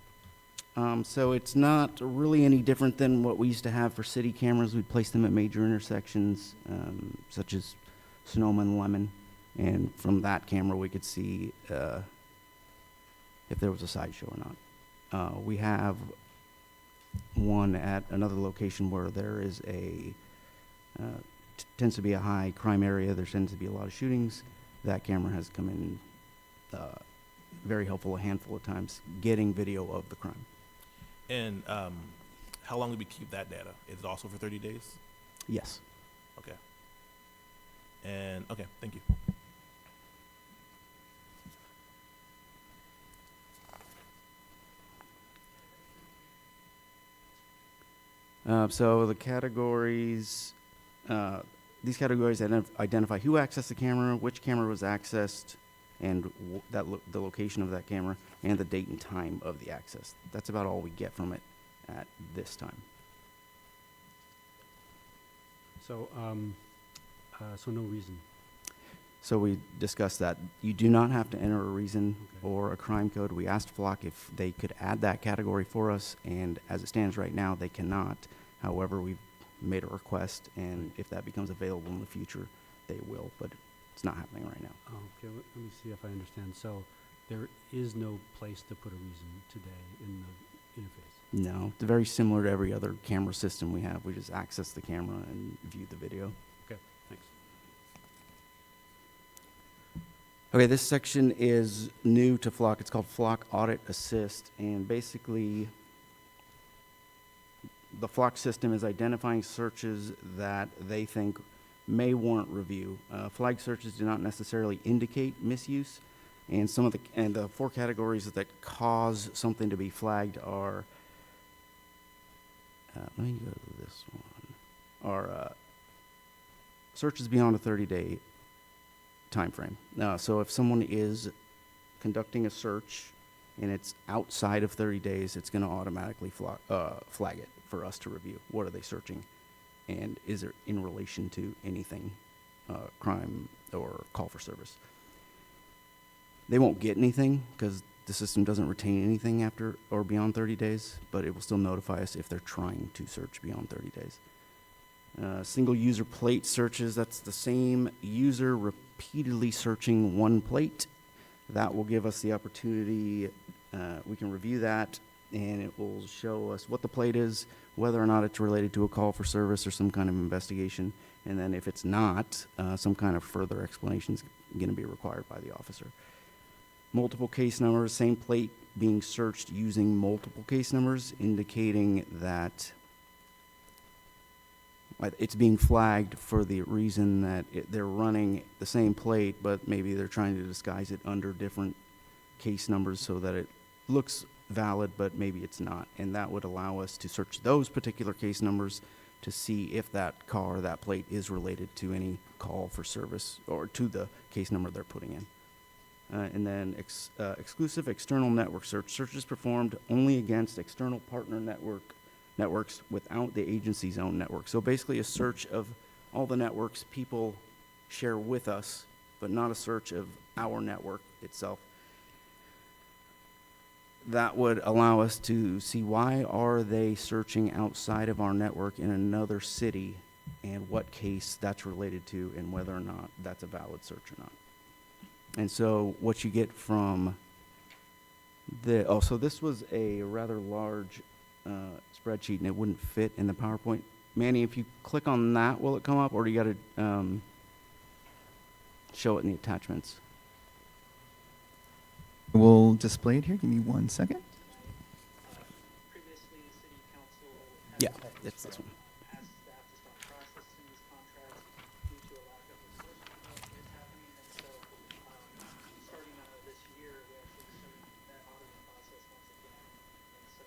So it's not really any different than what we used to have for city cameras. We'd place them at major intersections, such as Sonoma and Lemon. And from that camera, we could see if there was a sideshow or not. We have one at another location where there is tends to be a high crime area. There tends to be a lot of shootings. That camera has come in very helpful a handful of times, getting video of the crime. And how long do we keep that data? Is it also for 30 days? Yes. Okay. And, okay, thank you. So the categories, these categories identify who accessed the camera, which camera was accessed, and the location of that camera, and the date and time of the access. That's about all we get from it at this time. So, so no reason. So we discussed that. You do not have to enter a reason Okay. or a crime code. We asked Flock if they could add that category for us, and as it stands right now, they cannot. However, we've made a request, and if that becomes available in the future, they will, but it's not happening right now. Oh, okay, let me see if I understand. So there is no place to put a reason today in the interface? No, it's very similar to every other camera system we have. We just access the camera and view the video. Okay, thanks. Okay, this section is new to Flock. It's called Flock Audit Assist, and basically the Flock system is identifying searches that they think may warrant review. Flag searches do not necessarily indicate misuse, and the four categories that cause something to be flagged are let me go to this one. Are searches beyond a 30-day time frame. So if someone is conducting a search and it's outside of 30 days, it's going to automatically flag it for us to review. What are they searching? And is it in relation to anything, crime or call for service? They won't get anything because the system doesn't retain anything after or beyond 30 days, but it will still notify us if they're trying to search beyond 30 days. Single user plate searches, that's the same user repeatedly searching one plate. That will give us the opportunity, we can review that, and it will show us what the plate is, whether or not it's related to a call for service or some kind of investigation. And then if it's not, some kind of further explanation is going to be required by the officer. Multiple case numbers, same plate being searched using multiple case numbers, indicating that it's being flagged for the reason that they're running the same plate, but maybe they're trying to disguise it under different case numbers so that it looks valid, but maybe it's not. And that would allow us to search those particular case numbers to see if that car or that plate is related to any call for service or to the case number they're putting in. And then exclusive external network search. Searches performed only against external partner networks without the agency's own network. So basically a search of all the networks people share with us, but not a search of our network itself. That would allow us to see why are they searching outside of our network in another city and what case that's related to and whether or not that's a valid search or not. And so what you get from so this was a rather large spreadsheet and it wouldn't fit in the PowerPoint. Manny, if you click on that, will it come up or do you got to show it in the attachments? We'll display it here. Give me 1 second. Previously, the city council Yeah, it's this one. asked staff to stop processing these contracts due to a lack of enforcement is happening, and so starting this year, we actually started that auditing process once again, and so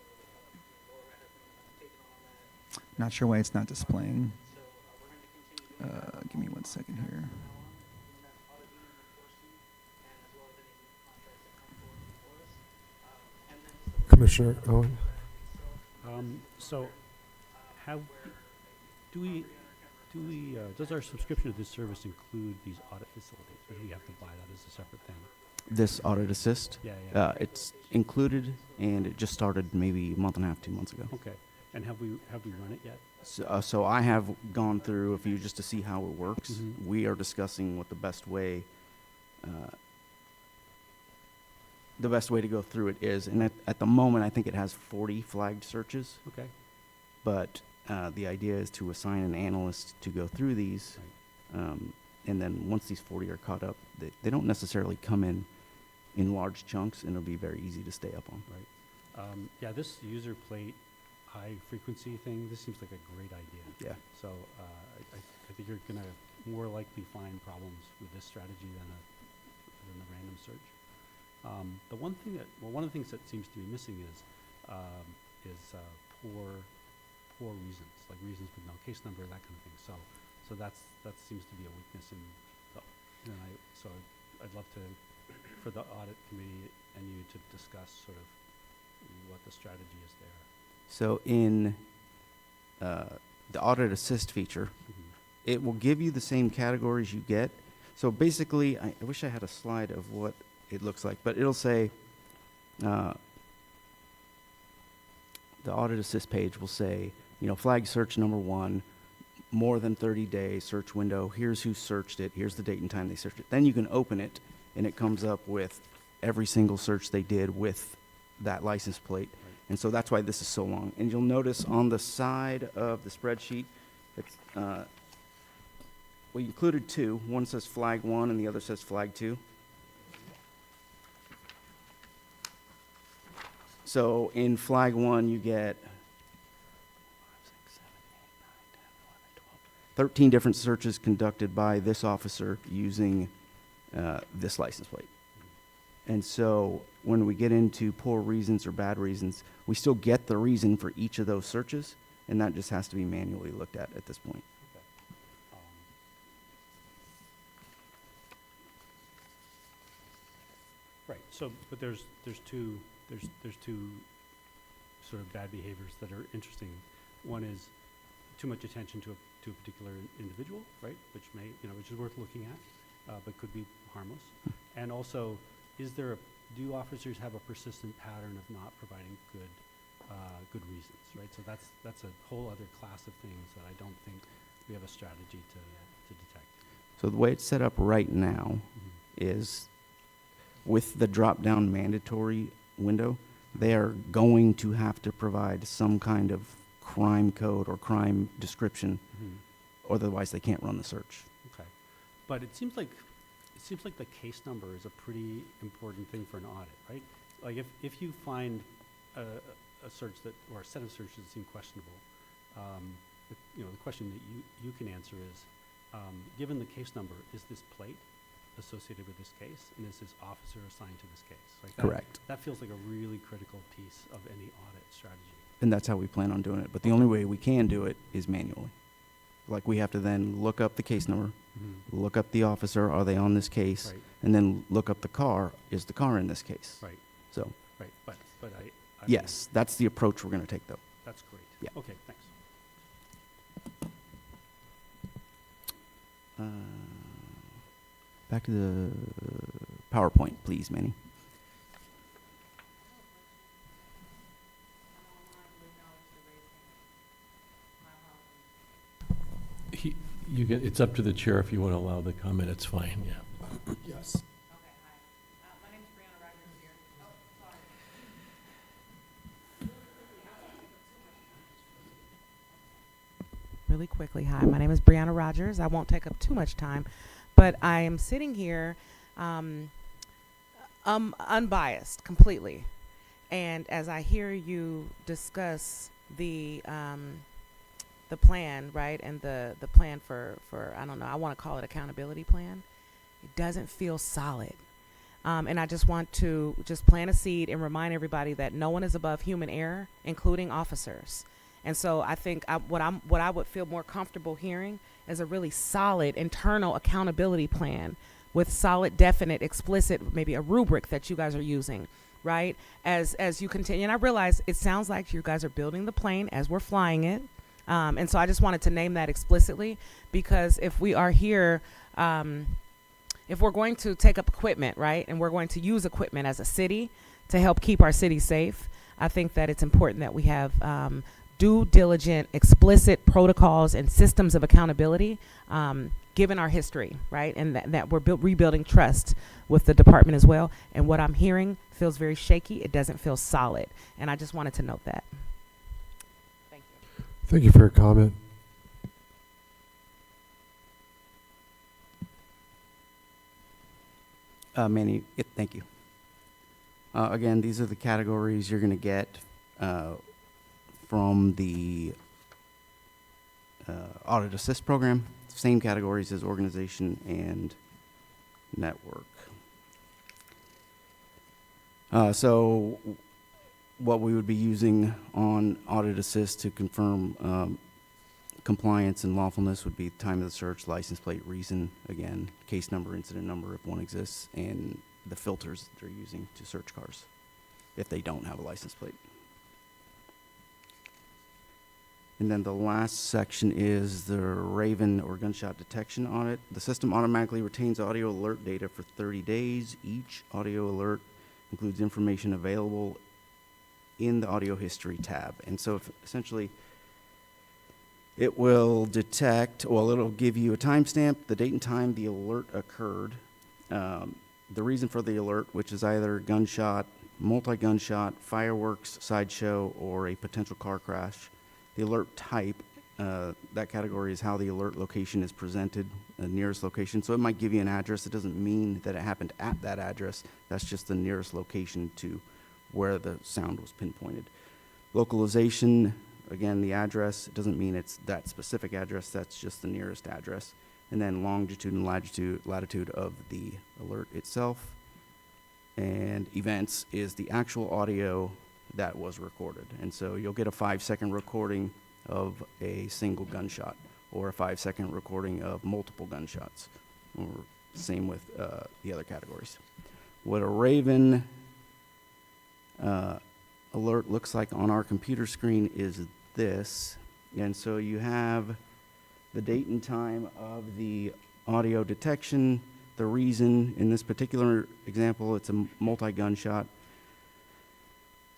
Laura has been taking on that. Not sure why it's not displaying. So we're going to continue doing that. Give me 1 second here. From now on, doing that auditing and enforcing, and as well as any new contracts that come forward before us. And then just the Commissioner Owen? So, does our subscription to this service include these audit facilities, or do we have to buy that as a separate thing? This audit assist, Yeah, yeah. it's included, and it just started maybe a month and a half, 2 months ago. Okay. And have we run it yet? So I have gone through a few just to see how it works. Mhm. We are discussing what the best way to go through it is. And at the moment, I think it has 40 flagged searches. Okay. But the idea is to assign an analyst to go through these. And then once these 40 are caught up, they don't necessarily come in large chunks, and it'll be very easy to stay up on. Right. Yeah, this user plate high frequency thing, this seems like a great idea. Yeah. So I think you're going to more likely find problems with this strategy than a random search. One of the things that seems to be missing is poor reasons, like reasons with no case number, that kind of thing. So that seems to be a weakness in I'd love for the audit committee and you to discuss sort of what the strategy is there. So in the audit assist feature, it will give you the same categories you get. So basically, I wish I had a slide of what it looks like, but it'll say, the audit assist page will say, flag search number 1, more than 30 days search window. Here's who searched it. Here's the date and time they searched it. Then you can open it, and it comes up with every single search they did with that license plate. Right. And so that's why this is so long. And you'll notice on the side of the spreadsheet, it's, we included 2. One says flag 1 and the other says flag 2. So in flag 1, you get 13 different searches conducted by this officer using this license plate. And so when we get into poor reasons or bad reasons, we still get the reason for each of those searches, and that just has to be manually looked at this point. Right. So, but there's two sort of bad behaviors that are interesting. One is too much attention to a particular individual, right? Which which is worth looking at, but could be harmless. And also, do officers have a persistent pattern of not providing good reasons, right? So that's a whole other class of things that I don't think we have a strategy to detect. So the way it's set up right now is with the drop-down mandatory window, they are going to have to provide some kind of crime code or crime description, otherwise they can't run the search. Okay, but it seems like the case number is a pretty important thing for an audit, right? Like if you find a search or a set of searches that seem questionable, the question that you can answer is, given the case number, is this plate associated with this case, and is this officer assigned to this case? Like Correct. That feels like a really critical piece of any audit strategy. And that's how we plan on doing it. But the only way we can do it is manually. Like we have to then look up the case number, look up the officer, are they on this case, Right. and then look up the car, is the car in this case? Right. So, Right. But I yes, that's the approach we're going to take though. That's great. Yeah. Okay. Thanks. Back to the PowerPoint, please, Manny. It's up to the chair if you want to allow the comment, it's fine, yeah. Yes. Really quickly, hi, my name is Brianna Rogers. I won't take up too much time, but I am sitting here unbiased completely. And as I hear you discuss the plan, right, and the plan for I don't know, I want to call it accountability plan, it doesn't feel solid. And I just want to just plant a seed and remind everybody that no one is above human error, including officers. And so I think what I would feel more comfortable hearing is a really solid internal accountability plan with solid, definite, explicit, maybe a rubric that you guys are using, right? As you continue, and I realize it sounds like you guys are building the plane as we're flying it. And so I just wanted to name that explicitly, because if we are here if we're going to take up equipment, right, and we're going to use equipment as a city to help keep our city safe, I think that it's important that we have due diligent, explicit protocols and systems of accountability, given our history, right, and that we're rebuilding trust with the department as well. And what I'm hearing feels very shaky. It doesn't feel solid, and I just wanted to note that. Thank you. Thank you for your comment. Manny, thank you. Again, these are the categories you're going to get from the Audit Assist program. Same categories as organization and network. So what we would be using on Audit Assist to confirm compliance and lawfulness would be time of the search, license plate, reason, again, case number, incident number if one exists, and the filters that they're using to search cars if they don't have a license plate. And then the last section is the Raven or gunshot detection audit. The system automatically retains audio alert data for 30 days. Each audio alert includes information available in the audio history tab. And so essentially, it will detect, well, it'll give you a timestamp, the date and time the alert occurred, the reason for the alert, which is either gunshot, multi-gunshot, fireworks, sideshow, or a potential car crash. The alert type, that category is how the alert location is presented, the nearest location. So it might give you an address. It doesn't mean that it happened at that address. That's just the nearest location to where the sound was pinpointed. Localization, again, the address, it doesn't mean it's that specific address. That's just the nearest address. And then longitude and latitude of the alert itself. And events is the actual audio that was recorded. And so you'll get a 5-second recording of a single gunshot or a 5-second recording of multiple gunshots, or same with the other categories. What a Raven alert looks like on our computer screen is this. And so you have the date and time of the audio detection, the reason. In this particular example, it's a multi-gunshot.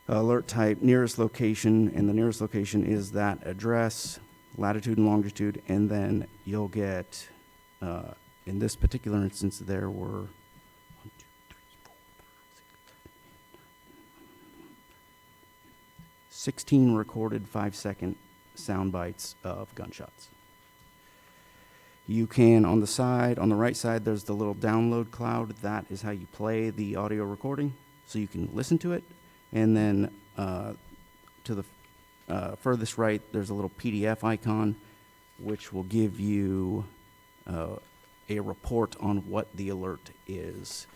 Alert type, nearest location, and the nearest location is that address, latitude and longitude, and then you'll get, in this particular instance, there were 16 recorded 5-second sound bites of gunshots. You can, on the right side, there's the little download cloud. That is how you play the audio recording, so you can listen to it. And then to the furthest right, there's a little PDF icon, which will give you a report on what the alert is.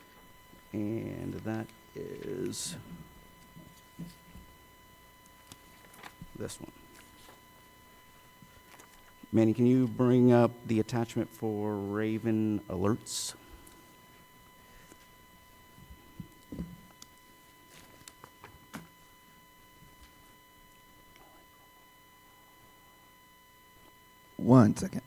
And that is this one. Manny, can you bring up the attachment for Raven alerts? One second.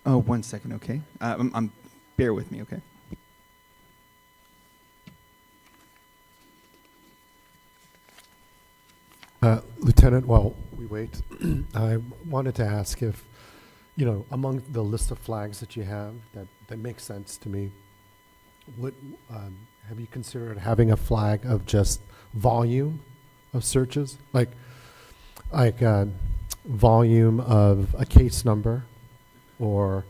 Oh, 1 second, okay. Bear with me, okay. Lieutenant, while we wait, I wanted to ask if, among the list of flags that you have, that makes sense to me, what, have you considered having a flag of just volume of searches? Like volume of a case number? Or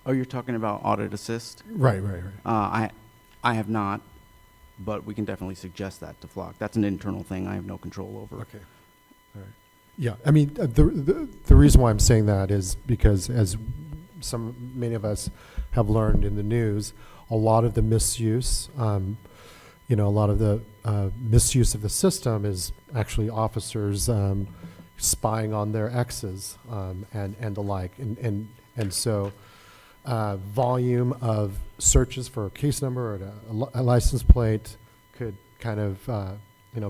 oh, you're talking about Audit Assist? Right. I have not, but we can definitely suggest that to Flock. That's an internal thing I have no control over. Okay. All right. Yeah, I mean, the reason why I'm saying that is because as many of us have learned in the news, a lot of the misuse, a lot of the misuse of the system is actually officers spying on their exes and the like. And so volume of searches for a case number or a license plate could kind of,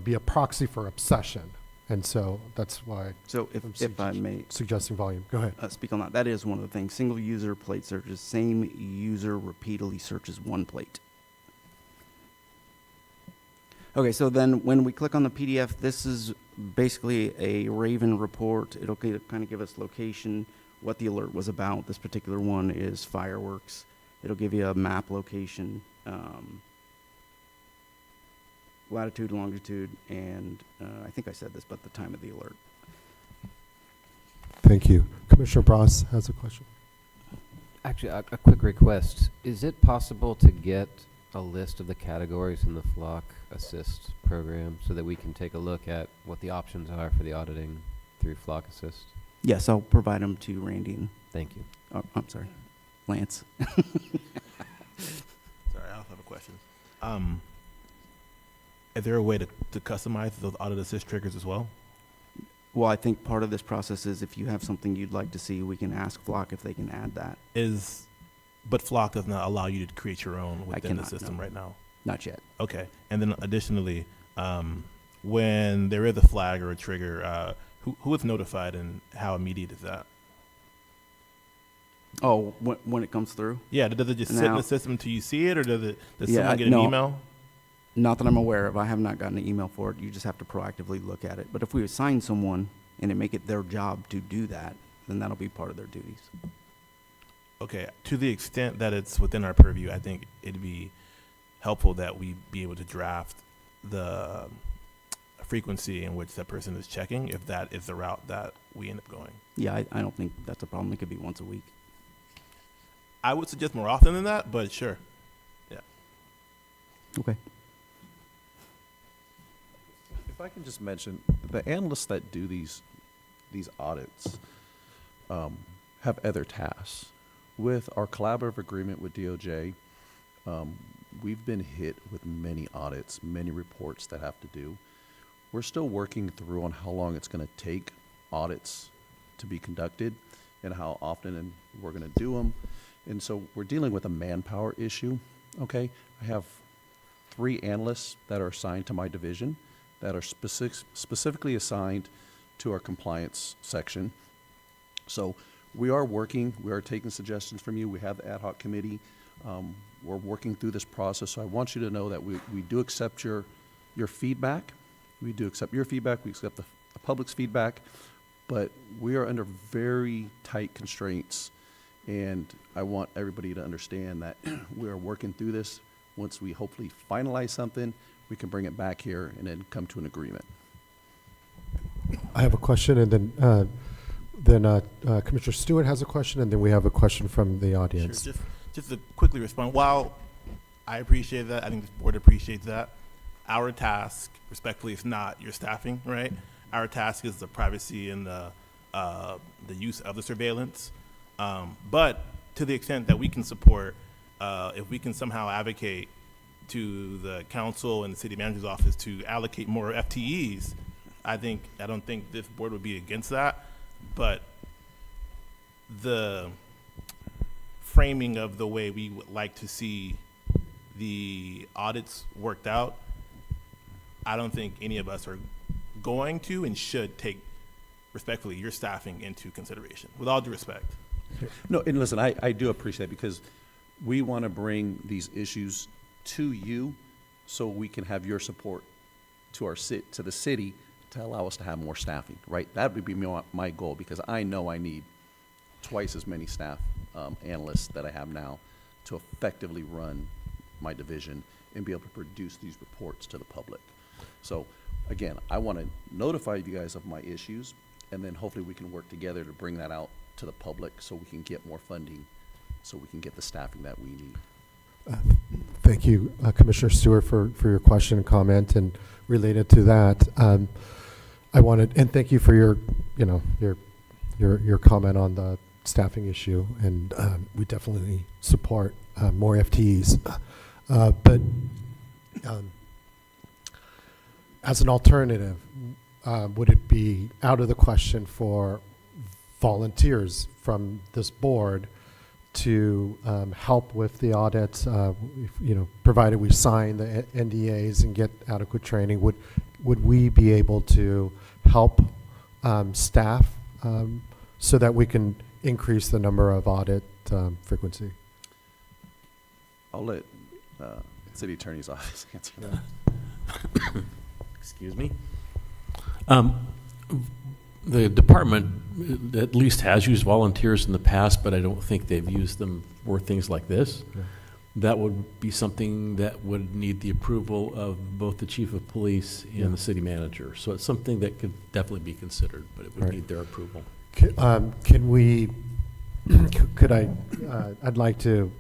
be a proxy for obsession. And so that's why So I'm if I may suggesting volume. Go ahead. speak on that, that is one of the things. Single user plate searches, same user repeatedly searches one plate. Okay, so then when we click on the PDF, this is basically a Raven report. It'll kind of give us location, what the alert was about. This particular one is fireworks. It'll give you a map location, latitude, longitude, and I think I said this, but the time of the alert. Thank you. Commissioner Bras has a question. Actually, a quick request. Is it possible to get a list of the categories in the Flock Assist program so that we can take a look at what the options are for the auditing through Flock Assist? Yes, I'll provide them to Randy. Thank you. Oh, I'm sorry, Lance. Sorry, I also have a question. Is there a way to customize those audit assist triggers as well? Well, I think part of this process is if you have something you'd like to see, we can ask Flock if they can add that. But Flock does not allow you to create your own I within the cannot, system no. right now. Not yet. Okay. And then additionally, when there is a flag or a trigger, who is notified and how immediate is that? Oh, when it comes through? Yeah, does it just sit in Now- the system until you see it, or does Yeah, someone get an no. email? Not that I'm aware of. I have not gotten an email for it. You just have to proactively look at it. But if we assign someone and it make it their job to do that, then that'll be part of their duties. Okay, to the extent that it's within our purview, I think it'd be helpful that we be able to draft the frequency in which that person is checking, if that is the route that we end up going. Yeah, I don't think that's a problem. It could be once a week. I would suggest more often than that, but sure. Okay. If I can just mention, the analysts that do these audits have other tasks. With our collaborative agreement with DOJ, we've been hit with many audits, many reports that have to do. We're still working through on how long it's going to take audits to be conducted and how often we're going to do them. And so we're dealing with a manpower issue, okay? I have 3 analysts that are assigned to my division that are specifically assigned to our compliance section. So we are working, we are taking suggestions from you. We have the ad hoc committee. We're working through this process. So I want you to know that we do accept your feedback. We do accept your feedback. We accept the public's feedback. But we are under very tight constraints. And I want everybody to understand that we are working through this. Once we hopefully finalize something, we can bring it back here and then come to an agreement. I have a question, and then Commissioner Stewart has a question, and then we have a question from the audience. Sure, just to quickly respond, while I appreciate that, I think this board appreciates that, our task, respectfully, is not your staffing, right? Our task is the privacy and the use of the surveillance. But to the extent that we can support, if we can somehow advocate to the council and the city manager's office to allocate more FTEs, I don't think this board would be against that. But the framing of the way we would like to see the audits worked out, I don't think any of us are going to and should take, respectfully, your staffing into consideration, with all due respect. No, and listen, I do appreciate it because we want to bring these issues to you so we can have your support to to the city to allow us to have more staffing, right? That would be my goal because I know I need twice as many staff analysts that I have now to effectively run my division and be able to produce these reports to the public. So again, I want to notify you guys of my issues, and then hopefully we can work together to bring that out to the public so we can get more funding, so we can get the staffing that we need. Thank you, Commissioner Stewart, for your question and comment. And related to that, I wanted, and thank you for your, you know, your comment on the staffing issue, and we definitely support more FTEs. But as an alternative, would it be out of the question for volunteers from this board to help with the audits, you know, provided we sign the NDAs and get adequate training? Would we be able to help staff so that we can increase the number of audit frequency? I'll let city attorney's office answer that. Excuse me? The department at least has used volunteers in the past, but I don't think they've used them for things like this. Yeah. That would be something that would need the approval of both the chief of police and Yeah. the city manager. So it's something that could definitely be considered, but it would Right. need their approval. Can we, I'd like to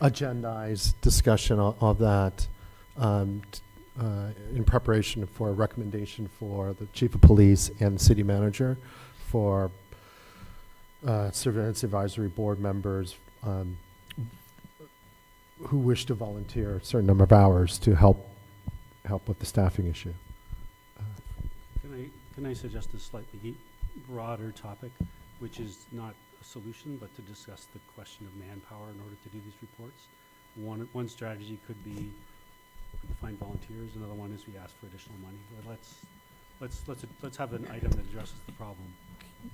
agendize discussion of that in preparation for a recommendation for the chief of police and the city manager for surveillance advisory board members who wish to volunteer a certain number of hours to help with the staffing issue. Can I suggest a slightly broader topic, which is not a solution, but to discuss the question of manpower in order to do these reports? One strategy could be we find volunteers. Another one is we ask for additional money. But let's have an item that addresses the problem.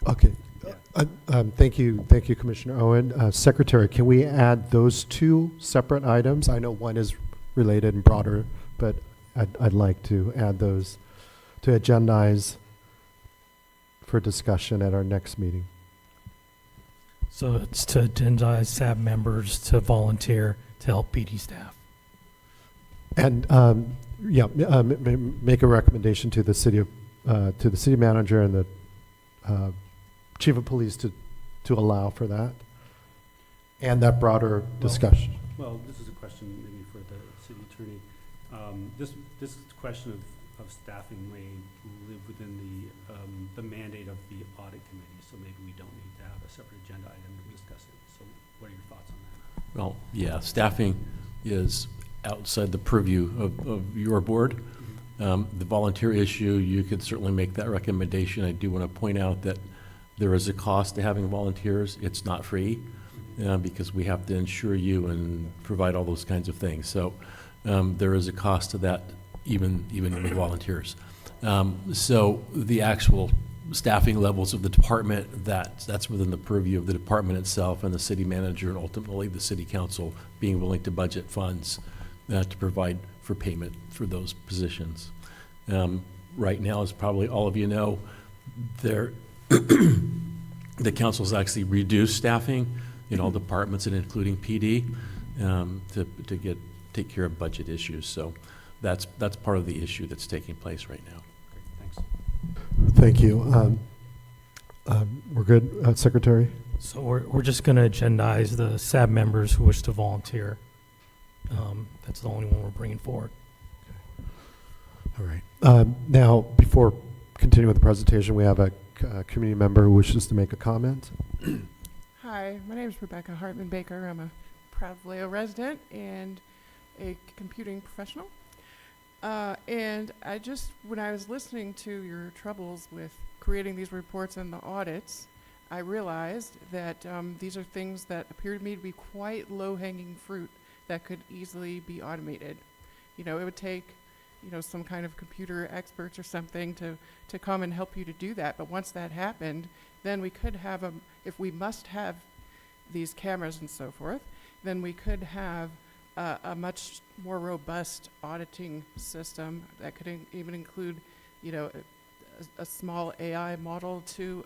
Okay. Yeah. Thank you, Commissioner Owen. Secretary, can we add those two separate items? I know one is related and broader, but I'd like to add those to agendize for discussion at our next meeting. So it's to agendize SAB members to volunteer to help PD staff. And make a recommendation to the city manager and the chief of police to allow for that, and that broader discussion. Well, this is a question maybe for the city attorney. This question of staffing may live within the mandate of the audit committee, so maybe we don't need to have a separate agenda item to discuss it. So what are your thoughts on that? Well, yeah, staffing is outside the purview of your board. The volunteer issue, you could certainly make that recommendation. I do want to point out that there is a cost to having volunteers. It's not free because we have to insure you and provide all those kinds of things. So there is a cost to that, even with volunteers. So the actual staffing levels of the department, that's within the purview of the department itself and the city manager and ultimately the city council being willing to budget funds to provide for payment for those positions. Right now, as probably all of you know, the council's actually reduced staffing in all departments and including PD to take care of budget issues. So that's part of the issue that's taking place right now. Okay, thanks. Thank you. We're good, Secretary? So we're just going to agendize the SAB members who wish to volunteer. That's the only one we're bringing forward. All right. Now, before continuing with the presentation, we have a community member who wishes to make a comment. Hi, my name is Rebecca Hartman Baker. I'm a proud Vallejo resident and a computing professional. And when I was listening to your troubles with creating these reports and the audits, I realized that these are things that appear to me to be quite low-hanging fruit that could easily be automated. You know, it would take, some kind of computer experts or something to come and help you to do that. But once that happened, then we could have if we must have these cameras and so forth, then we could have a much more robust auditing system that could even include, a small AI model to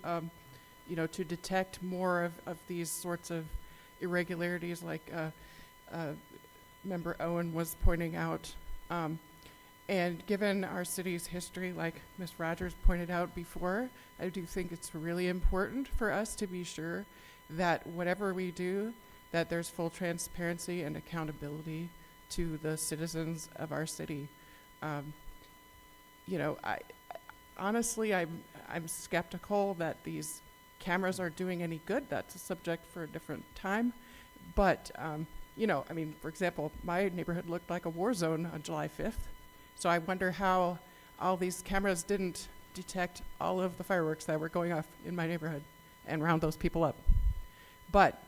detect more of these sorts of irregularities, like Member Owen was pointing out. And given our city's history, like Ms. Rogers pointed out before, I do think it's really important for us to be sure that whatever we do, that there's full transparency and accountability to the citizens of our city. honestly, I'm skeptical that these cameras are doing any good. That's a subject for a different time. But, you know, I mean, for example, my neighborhood looked like a war zone on July 5th. So I wonder how all these cameras didn't detect all of the fireworks that were going off in my neighborhood and round those people up. But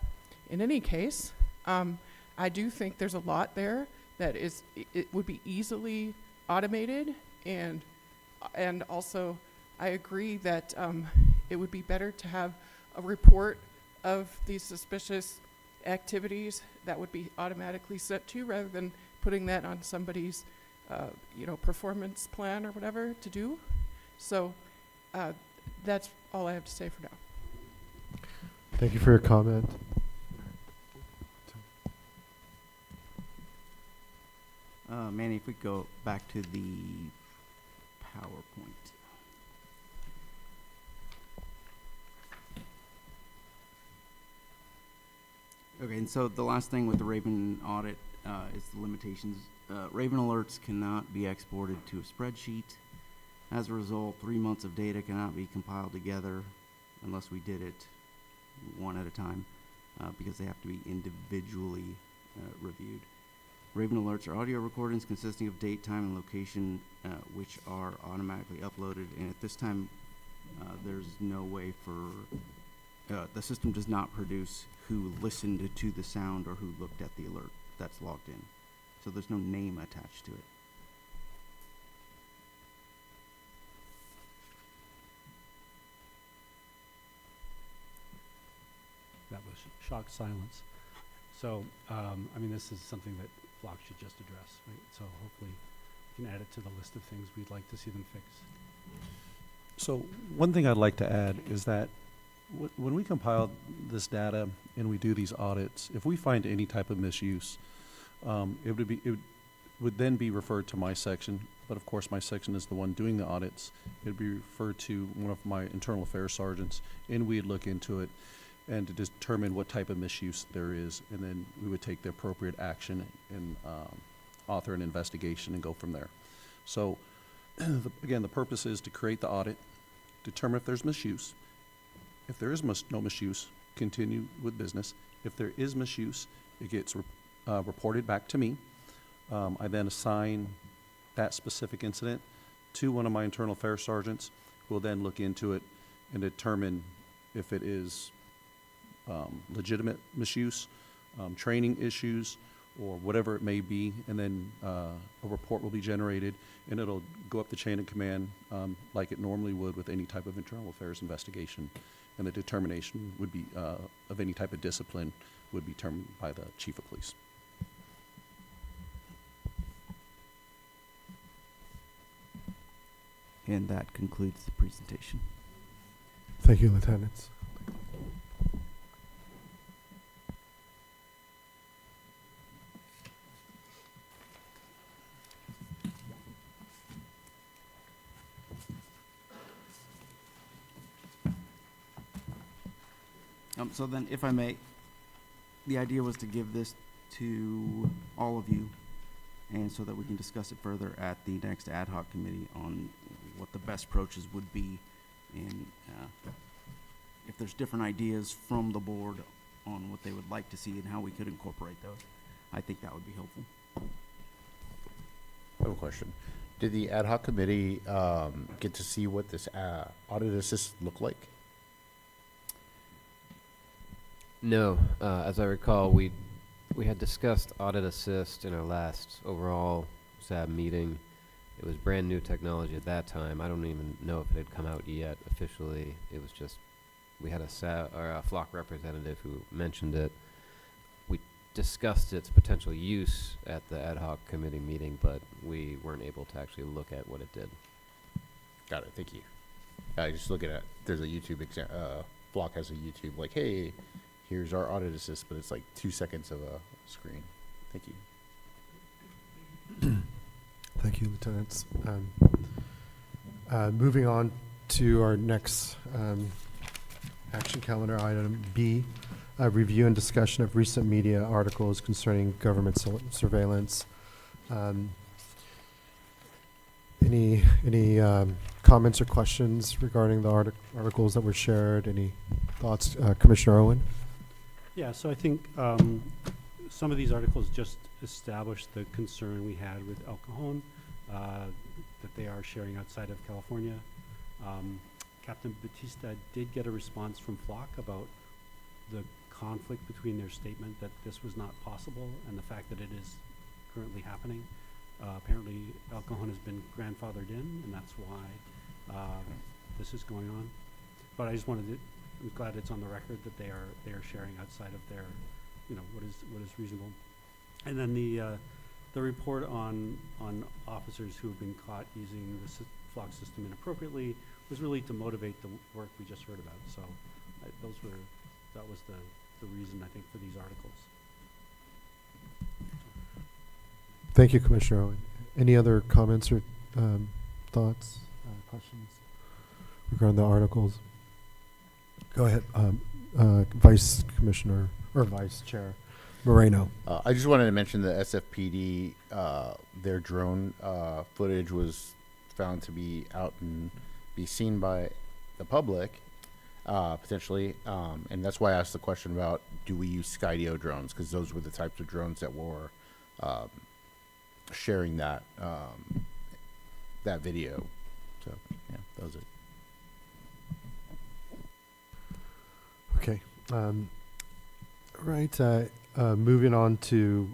in any case, I do think there's a lot there that it would be easily automated, and also I agree that it would be better to have a report of these suspicious activities that would be automatically sent to you rather than putting that on somebody's you know, performance plan or whatever to do. So that's all I have to say for now. Thank you for your comment. Manny, if we go back to the PowerPoint. Okay, and so the last thing with the Raven audit is the limitations. Raven alerts cannot be exported to a spreadsheet. As a result, 3 months of data cannot be compiled together unless we did it one at a time because they have to be individually reviewed. Raven alerts are audio recordings consisting of date, time, and location, which are automatically uploaded. And at this time, there's no way for the system does not produce who listened to the sound or who looked at the alert that's logged in. So there's no name attached to it. That was shocked silence. So, I mean, this is something that Flock should just address, right? So hopefully we can add it to the list of things we'd like to see them fix. So one thing I'd like to add is that when we compile this data and we do these audits, if we find any type of misuse, it would then be referred to my section. But of course, my section is the one doing the audits. It would be referred to one of my internal affairs sergeants, and we'd look into it and to determine what type of misuse there is, and then we would take the appropriate action and author an investigation and go from there. So again, the purpose is to create the audit, determine if there's misuse. If there is no misuse, continue with business. If there is misuse, it gets reported back to me. I then assign that specific incident to one of my internal affairs sergeants, who will then look into it and determine if it is legitimate misuse, training issues, or whatever it may be, and then a report will be generated, and it'll go up the chain of command like it normally would with any type of internal affairs investigation, and the determination would be of any type of discipline would be determined by the chief of police. And that concludes the presentation. Thank you, Lieutenants. So then, if I may, the idea was to give this to all of you, and so that we can discuss it further at the next ad hoc committee on what the best approaches would be, and if there's different ideas from the board on what they would like to see and how we could incorporate those, I think that would be helpful. I have a question. Did the ad hoc committee get to see what this audit assist looked like? No, as I recall, we had discussed Audit Assist in our last overall SAB meeting. It was brand new technology at that time. I don't even know if it had come out yet officially. It was just, we had a Flock representative who mentioned it. We discussed its potential use at the ad hoc committee meeting, but we weren't able to actually look at what it did. Got it. Thank you. I just looking at, there's a YouTube Flock has a YouTube like, hey, here's our audit assist, but it's like 2 seconds of a screen. Thank you. Thank you, Lieutenants. Moving on to our next action calendar item B, review and discussion of recent media articles concerning government surveillance. Any comments comments or questions regarding the articles that were shared? Any thoughts, Commissioner Owen? Yeah, so I think some of these articles just establish the concern we had with El Cajon, that they are sharing outside of California. Captain Batista did get a response from Flock about the conflict between their statement that this was not possible and the fact that it is currently happening. Apparently, El Cajon has been grandfathered in, and that's why this is going on. But I just wanted to, I'm glad it's on the record that they are sharing outside of their, what is reasonable. And then the report on officers who have been caught using the Flock system inappropriately was really to motivate the work we just heard about. So that was the reason, I think, for these articles. Thank you, Commissioner Owen. Any other comments or thoughts, questions regarding the articles? Go ahead, Vice Commissioner or Vice Chair Moreno. I just wanted to mention the SFPD, their drone footage was found to be out and be seen by the public, potentially. And that's why I asked the question about, do we use Skydio drones? Because those were the types of drones that were sharing that that video. So, yeah, that was it. Okay. Right. Moving on to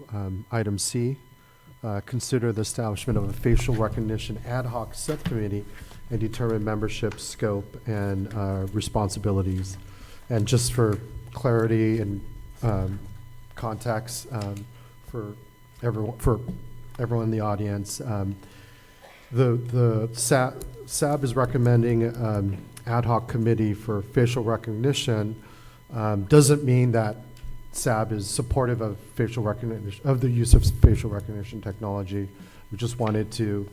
item C, consider the establishment of a facial recognition ad hoc subcommittee and determine membership scope and responsibilities. And just for clarity and context for everyone in the audience, the SAB is recommending ad hoc committee for facial recognition. Doesn't mean that SAB is supportive of facial recognition, of the use of facial recognition technology. We just wanted to,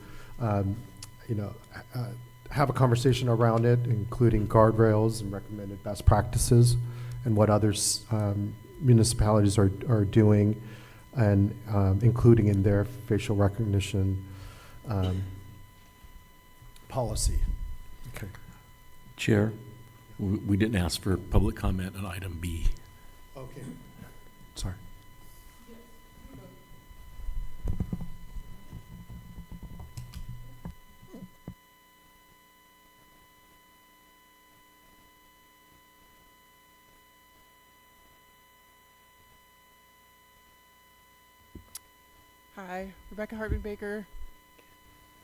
have a conversation around it, including guardrails and recommended best practices, and what others municipalities are doing, and including in their facial recognition policy. Okay. Chair, we didn't ask for public comment on item B. Okay. Sorry. Hi, Rebecca Hartman Baker.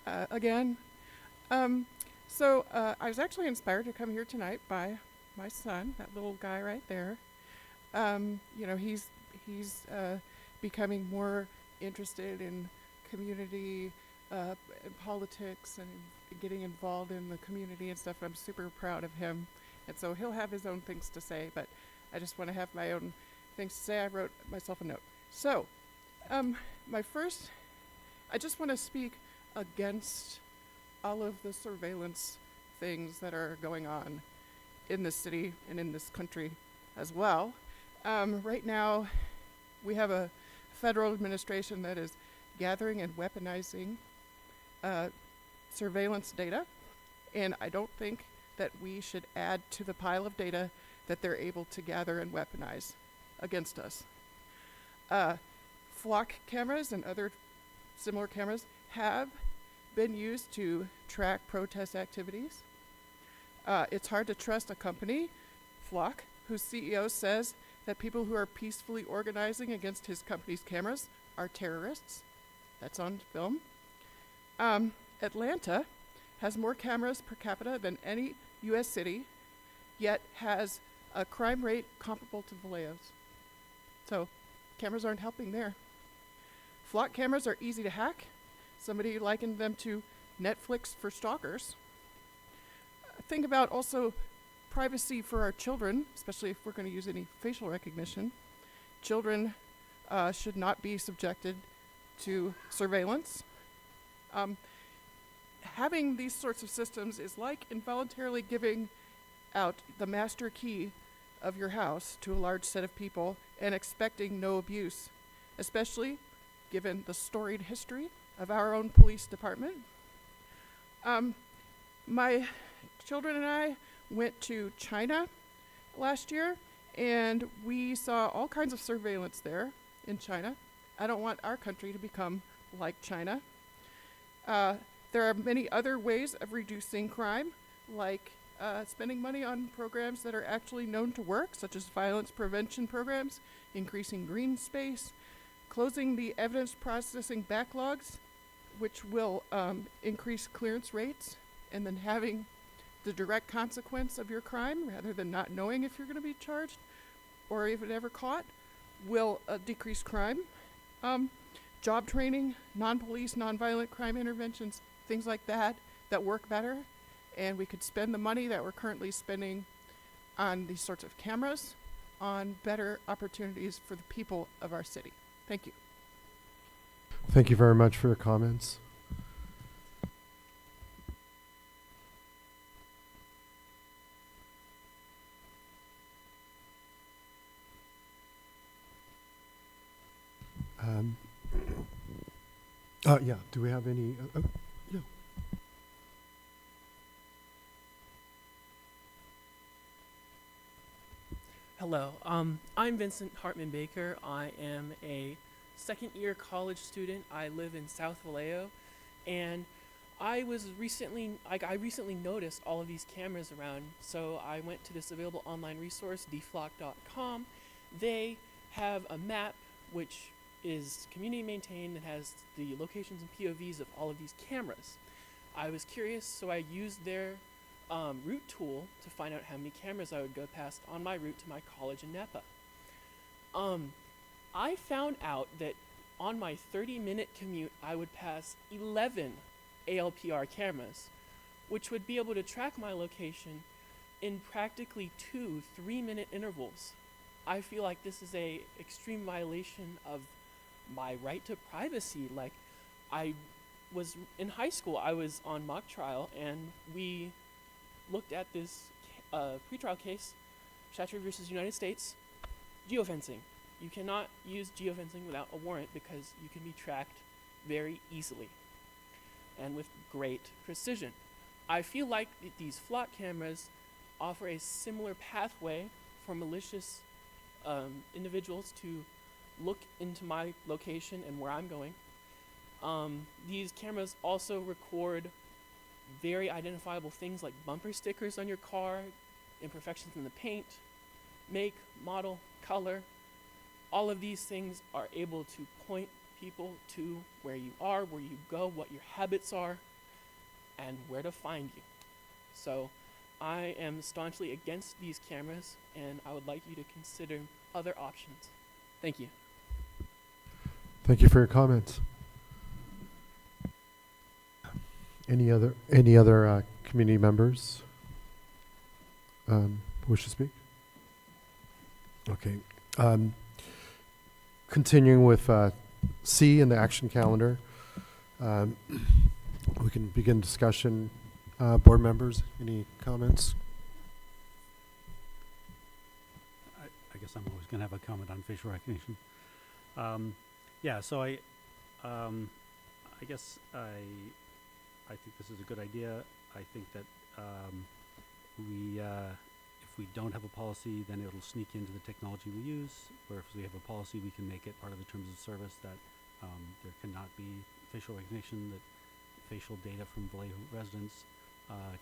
Again. I was actually inspired to come here tonight by my son, that little guy right there. He's becoming more interested in community and politics and getting involved in the community and stuff. I'm super proud of him. And so he'll have his own things to say, but I just want to have my own things to say. I wrote myself a note. So, I just want to speak against all of the surveillance things that are going on in this city and in this country as well. Right now, we have a federal administration that is gathering and weaponizing surveillance data, and I don't think that we should add to the pile of data that they're able to gather and weaponize against us. Flock cameras and other similar cameras have been used to track protest activities. It's hard to trust a company, Flock, whose CEO says that people who are peacefully organizing against his company's cameras are terrorists. That's on film. Atlanta has more cameras per capita than any U.S. city, yet has a crime rate comparable to Vallejo's. So cameras aren't helping there. Flock cameras are easy to hack. Somebody likened them to Netflix for stalkers. Think about also privacy for our children, especially if we're going to use any facial recognition. Children should not be subjected to surveillance. Having these sorts of systems is like involuntarily giving out the master key of your house to a large set of people and expecting no abuse, especially given the storied history of our own police department. My children and I went to China last year, and we saw all kinds of surveillance there in China. I don't want our country to become like China. There are many other ways of reducing crime, like spending money on programs that are actually known to work, such as violence prevention programs, increasing green space, closing the evidence processing backlogs, which will increase clearance rates, and then having the direct consequence of your crime, rather than not knowing if you're going to be charged or even ever caught, will decrease crime. Job training, non-police, non-violent crime interventions, things like that work better. And we could spend the money that we're currently spending on these sorts of cameras on better opportunities for the people of our city. Thank you. Thank you very much for your comments. Yeah, do we have any? Yeah. Hello, I'm Vincent Hartman Baker. I am a second-year college student. I live in South Vallejo, and I recently noticed all of these cameras around, so I went to this available online resource, dflock.com. They have a map which is community maintained and has the locations and POVs of all of these cameras. I was curious, so I used their route tool to find out how many cameras I would go past on my route to my college in Napa. I found out that on my 30-minute commute, I would pass 11 ALPR cameras, which would be able to track my location in practically 2 3-minute intervals. I feel like this is a extreme violation of my right to privacy. Like, I was in high school, I was on mock trial, and we looked at this pretrial case, Chatry versus United States, geofencing. You cannot use geofencing without a warrant because you can be tracked very easily and with great precision. I feel like these flock cameras offer a similar pathway for malicious individuals to look into my location and where I'm going. These cameras also record very identifiable things like bumper stickers on your car, imperfections in the paint, make, model, color. All of these things are able to point people to where you are, where you go, what your habits are, and where to find you. So I am staunchly against these cameras, and I would like you to consider other options. Thank you. Thank you for your comments. Any other community members wish to speak? Okay. Continuing with C in the action calendar, we can begin discussion. Board members, any comments? I guess I'm always going to have a comment on facial recognition. Yeah, so I guess I think this is a good idea. I think that if we don't have a policy, then it'll sneak into the technology we use. Or if we have a policy, we can make it part of the terms of service that there cannot be facial recognition, that facial data from Vallejo residents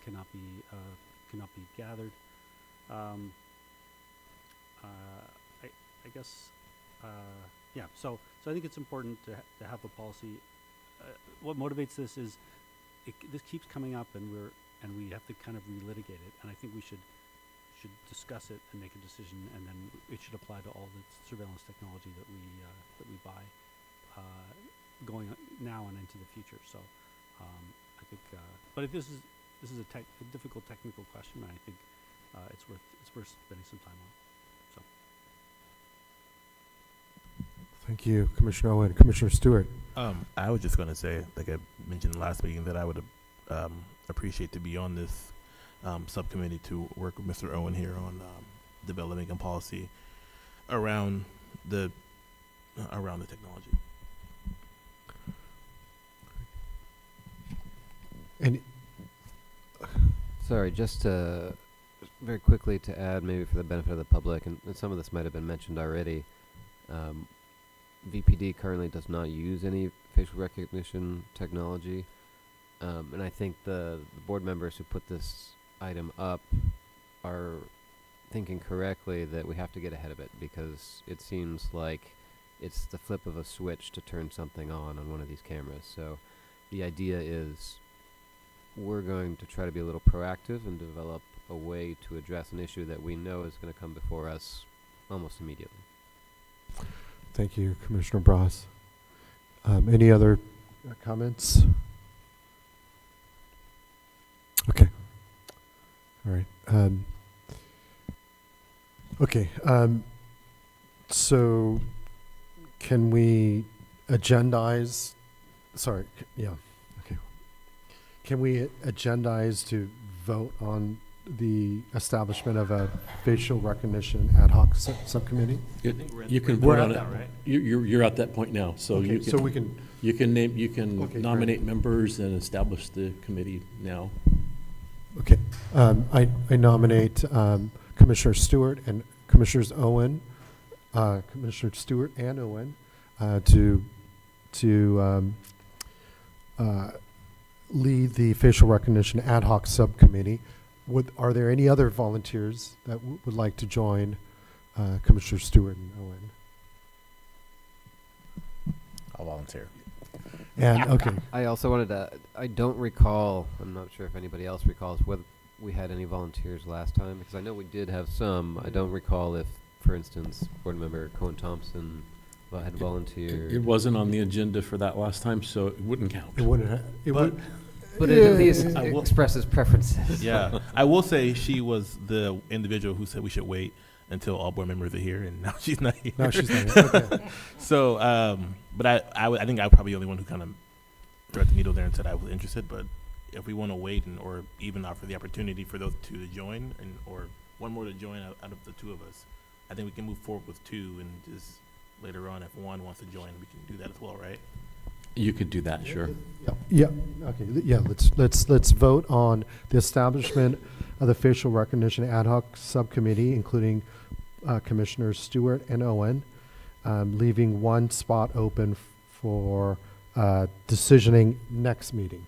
cannot be gathered. I guess yeah. So I think it's important to have a policy. What motivates this is this keeps coming up, and we have to kind of relitigate it. And I think we should discuss it and make a decision, and then it should apply to all the surveillance technology that we buy going now and into the future. So I think, but if this is a difficult technical question, I think it's worth spending some time on. So. Thank you, Commissioner Owen. Commissioner Stewart. I was just going to say, like I mentioned last meeting, that I would appreciate to be on this subcommittee to work with Mr. Owen here on developing a policy around the technology. Sorry, just very quickly to add, maybe for the benefit of the public, and some of this might have been mentioned already. VPD currently does not use any facial recognition technology, and I think the board members who put this item up are thinking correctly that we have to get ahead of it, because it seems like it's the flip of a switch to turn something on one of these cameras. So the idea is we're going to try to be a little proactive and develop a way to address an issue that we know is going to come before us almost immediately. Thank you, Commissioner Bras. Any other comments? Okay. All right. Okay. So can we agendize? Sorry. Yeah. Okay. Can we agendize to vote on the establishment of a facial recognition ad hoc subcommittee? You can We're vote on at it. that, right? You're at that point now, so Okay, you can. so we can. You can name. You can Okay, nominate great. members and establish the committee now. Okay. I nominate Commissioner Stewart and Commissioners Owen, Commissioner Stewart and Owen, to lead the facial recognition ad hoc subcommittee. Are there any other volunteers that would like to join Commissioner Stewart and Owen? I'll volunteer. And okay, I also wanted to, I don't recall, I'm not sure if anybody else recalls whether we had any volunteers last time, because I know we did have some. I don't recall if, for instance, Board Member Cohen Thompson had volunteered. It wasn't on the agenda for that last time, so it wouldn't count. it wouldn't. It But- would. But it at Yeah. least I will- expresses preferences. Yeah, I will say she was the individual who said we should wait until all board members are here, and now she's not here. No, she's not here. Okay. So, but I think I was probably the only one who kind of threaded the needle there and said I was interested. But if we want to wait or even offer the opportunity for those two to join, or one more to join out of the two of us, I think we can move forward with two, and just later on, if one wants to join, we can do that as well, right? You could do that, sure. Yeah. Okay. Yeah. Let's vote on the establishment of the facial recognition ad hoc subcommittee, including Commissioners Stewart and Owen, leaving one spot open for decisioning next meeting.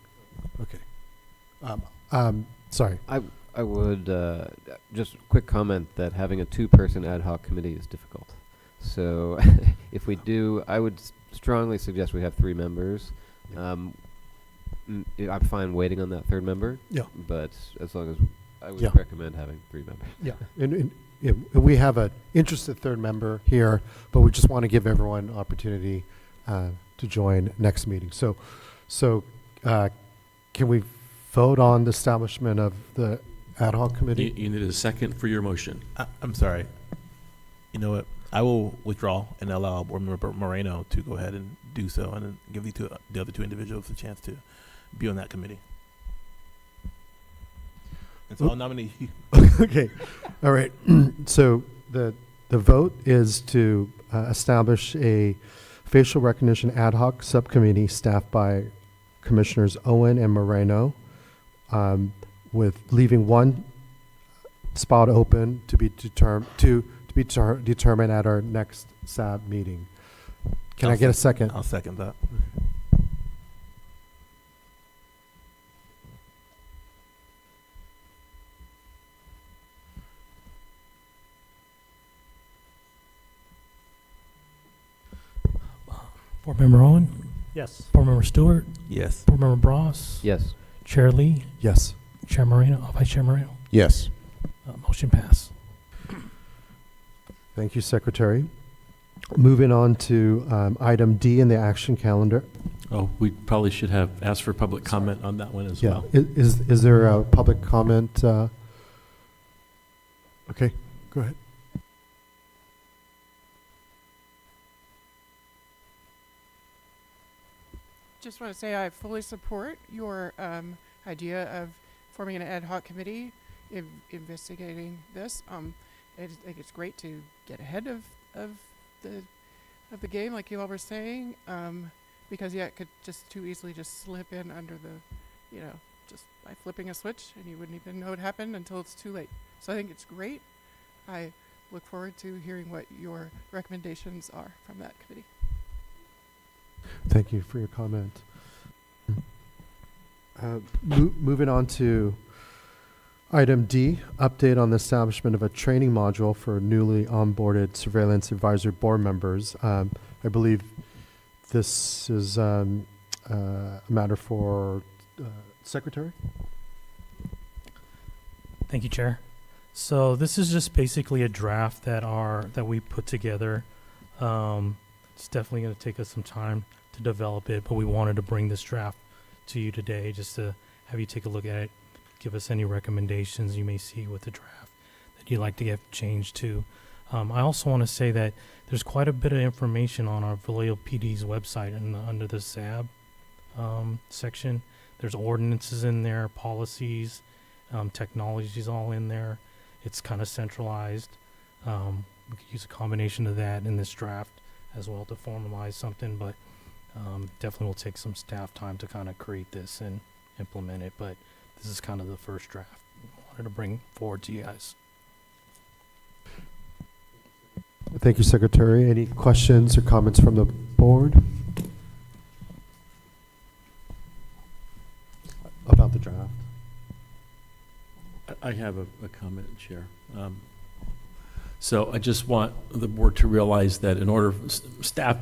Okay. Sorry. I would just quick comment that having a two-person ad hoc committee is difficult. So if we do, I would strongly suggest we have 3 members. I'm fine waiting on that 3rd member. Yeah. But as long as I would Yeah. recommend having 3 members. Yeah. And we have an interested 3rd member here, but we just want to give everyone an opportunity to join next meeting. So can we vote on the establishment of the ad hoc committee? You need a second for your motion. I'm sorry. You know what? I will withdraw and allow Board Member Moreno to go ahead and do so, and then give the other 2 individuals a chance to be on that committee. And so I'll nominate you. Okay. All right. So the vote is to establish a facial recognition ad hoc subcommittee staffed by Commissioners Owen and Moreno, with leaving one spot open to be determined at our next SAB meeting. Can I get a second? I'll second that. Board Member Owen, Yes. Board Member Stewart, Yes. Board Member Bras, Yes. Chair Lee, Yes. Chair Moreno, Vice Chair Moreno. Yes. Motion pass. Thank you, Secretary. Moving on to item D in the action calendar. Oh, we probably should have asked for public comment on that one as Yeah. well. Is there a public comment? Okay, go ahead. Just want to say I fully support your idea of forming an ad hoc committee investigating this. I just think it's great to get ahead of the game, like you all were saying, because it could just too easily just slip in under the just by flipping a switch, and you wouldn't even know it happened until it's too late. So I think it's great. I look forward to hearing what your recommendations are from that committee. Thank you for your comment. Moving on to item D, update on the establishment of a training module for newly onboarded surveillance advisory board members. I believe this is a matter for Secretary. Thank you, Chair. So this is just basically a draft that we put together. It's definitely going to take us some time to develop it, but we wanted to bring this draft to you today just to have you take a look at it, give us any recommendations you may see with the draft that you'd like to get changed to. I also want to say that there's quite a bit of information on our Vallejo PD's website under the SAB section. There's ordinances in there, policies, technologies all in there. It's kind of centralized. We could use a combination of that in this draft as well to formalize something, but definitely will take some staff time to kind of create this and implement it. But this is kind of the first draft I wanted to bring forward to you guys. Thank you, Secretary. Any questions or comments from the board about the draft? I have a comment, Chair. So I just want the board to realize that in order, staff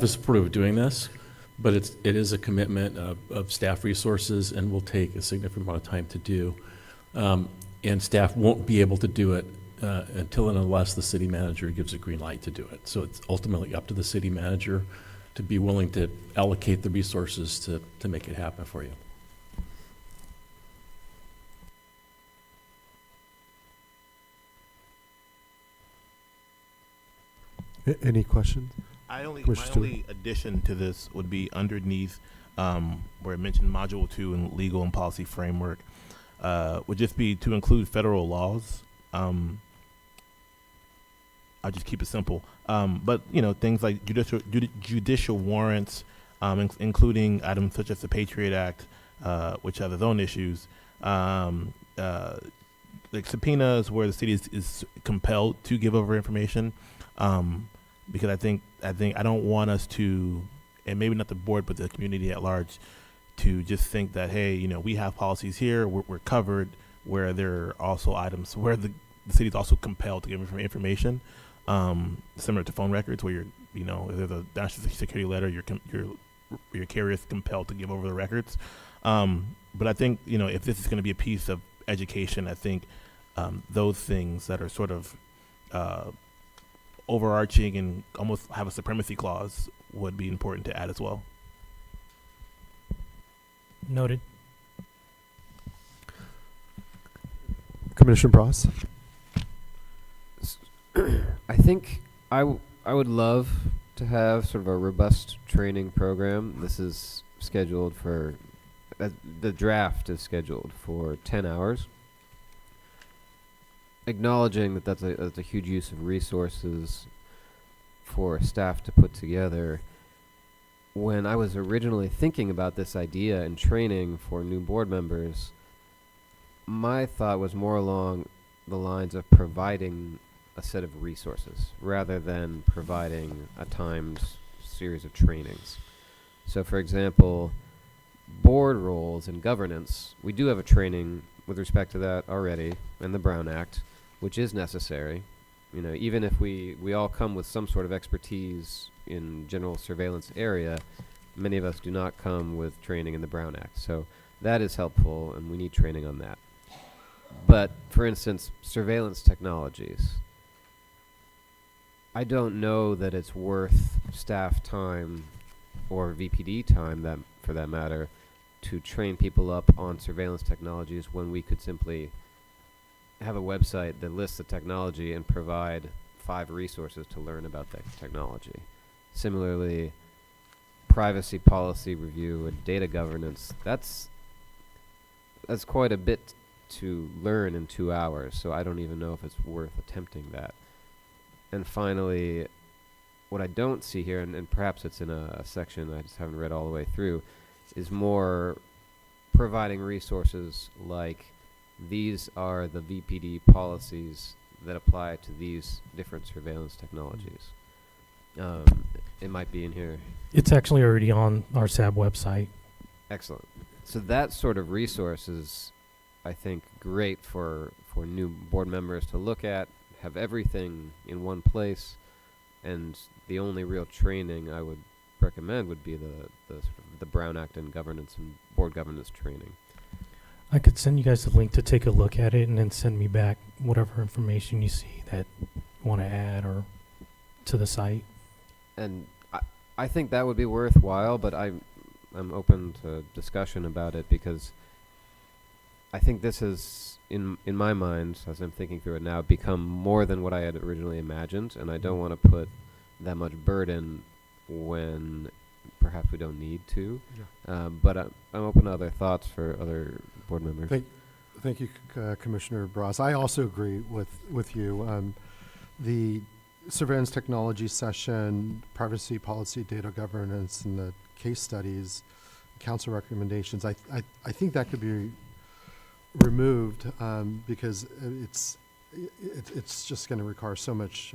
is supportive of doing this, but it is a commitment of staff resources and will take a significant amount of time to do. And staff won't be able to do it until and unless the city manager gives a green light to do it. So it's ultimately up to the city manager to be willing to allocate the resources to make it happen for you. Any questions? My Commissioner Stewart? only addition to this would be underneath where it mentioned Module 2 in legal and policy framework would just be to include federal laws. I'll just keep it simple. But, you know, things like judicial warrants, including items such as the Patriot Act, which have its own issues, like subpoenas where the city is compelled to give over information. Because I think I don't want us to, and maybe not the board, but the community at large, to just think that, hey, you know, we have policies here, we're covered, where there are also items where the city is also compelled to give information, similar to phone records, where if there's a national security letter, your carrier is compelled to give over the records. But I think, you know, if this is going to be a piece of education, I think those things that are sort of overarching and almost have a supremacy clause would be important to add as well. Noted. Commissioner Bross? I think I would love to have sort of a robust training program. This is scheduled for, the draft is scheduled for 10 hours. Acknowledging that that's a huge use of resources for staff to put together. When I was originally thinking about this idea and training for new board members, my thought was more along the lines of providing a set of resources rather than providing a timed series of trainings. So for example, board roles and governance, we do have a training with respect to that already in the Brown Act, which is necessary. You know, even if we all come with some sort of expertise in general surveillance area, many of us do not come with training in the Brown Act. So that is helpful, and we need training on that. But, for instance, surveillance technologies, I don't know that it's worth staff time or VPD time, for that matter, to train people up on surveillance technologies when we could simply have a website that lists the technology and provide 5 resources to learn about that technology. Similarly, privacy policy review and data governance, that's quite a bit to learn in 2 hours, so I don't even know if it's worth attempting that. And finally, what I don't see here, and perhaps it's in a section I just haven't read all the way through, is more providing resources like these are the VPD policies that apply to these different surveillance technologies. It might be in here. It's actually already on our SAB website. Excellent. So that sort of resource is, I think, great for new board members to look at, have everything in one place, and the only real training I would recommend would be the Brown Act and governance and board governance training. I could send you guys a link to take a look at it and then send me back whatever information you see that you want to add or to the site. And I think that would be worthwhile, but I'm open to discussion about it because I think this has, in my mind, as I'm thinking through it now, become more than what I had originally imagined, and I don't want to put that much burden when perhaps we don't need to. Yeah. But I'm open to other thoughts for other board members. Thank you, Commissioner Bras. I also agree with you. The surveillance technology session, privacy policy, data governance, and the case studies, council recommendations, I think that could be removed because it's just going to require so much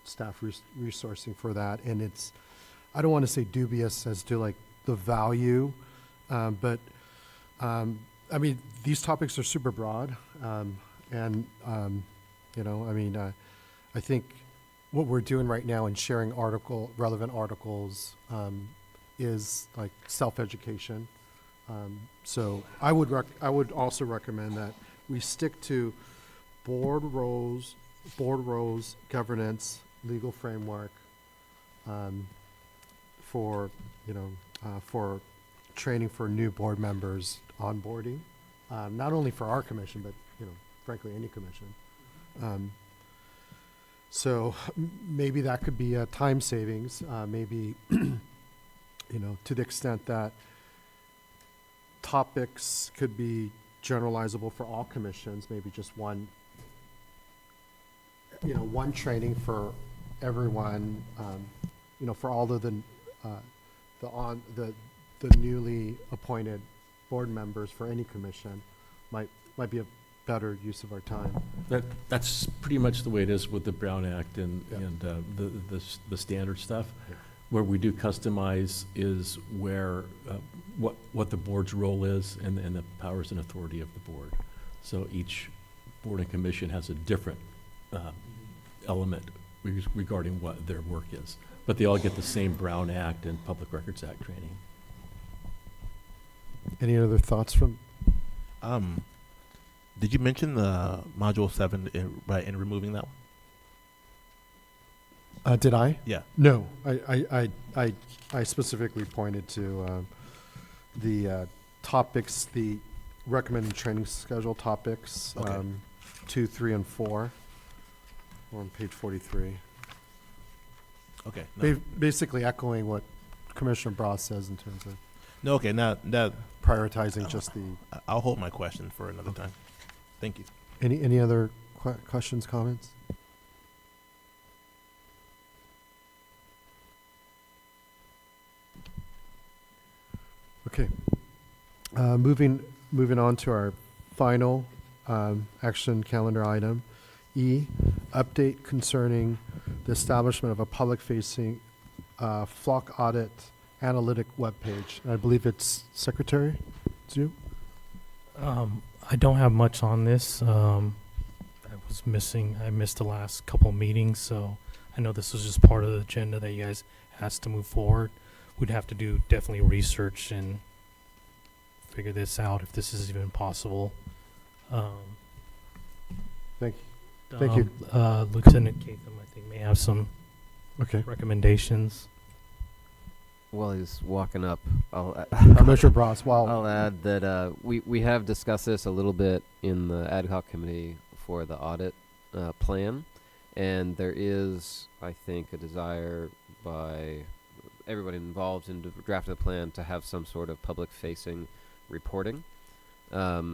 staff resourcing for that, and it's, I don't want to say dubious as to like the value, but I mean, these topics are super broad, and you know, I mean, I think what we're doing right now in sharing relevant articles is like self-education. So I would also recommend that we stick to board roles, governance, legal framework for for training for new board members onboarding, not only for our commission but frankly any commission. So maybe that could be a time savings. Maybe to the extent that topics could be generalizable for all commissions, maybe just one training for everyone, for all of the newly appointed board members for any commission might be a better use of our time. That's pretty much the way it is with the Brown Act and the standard stuff. Yeah. Where we do customize is where what the board's role is and the powers and authority of the board. So each board and commission has a different element regarding what their work is, but they all get the same Brown Act and Public Records Act training. Any other thoughts from? Did you mention the Module 7 in removing that one? Did I? Yeah. No, I specifically pointed to the topics, the recommended training schedule topics, Okay. 2, 3, and 4, on page 43. Okay. No. Basically echoing what Commissioner Bras says in terms of No. Okay. Now that prioritizing just the. I'll hold my question for another time. Thank you. Any other questions, comments? Okay. Moving on to our final action calendar item, E, update concerning the establishment of a public-facing flock audit analytic webpage. I believe it's Secretary, it's you? I don't have much on this. I missed the last couple meetings, so I know this was just part of the agenda that you guys asked to move forward. We'd have to do definitely research and figure this out if this is even possible. Thank you. Lieutenant Catham, I think, may have some Okay. recommendations. While he's walking up, Commissioner Bras, I'll add that we have discussed this a little bit in the ad hoc committee for the audit plan, and there is, I think, a desire by everybody involved in drafting the plan to have some sort of public-facing reporting.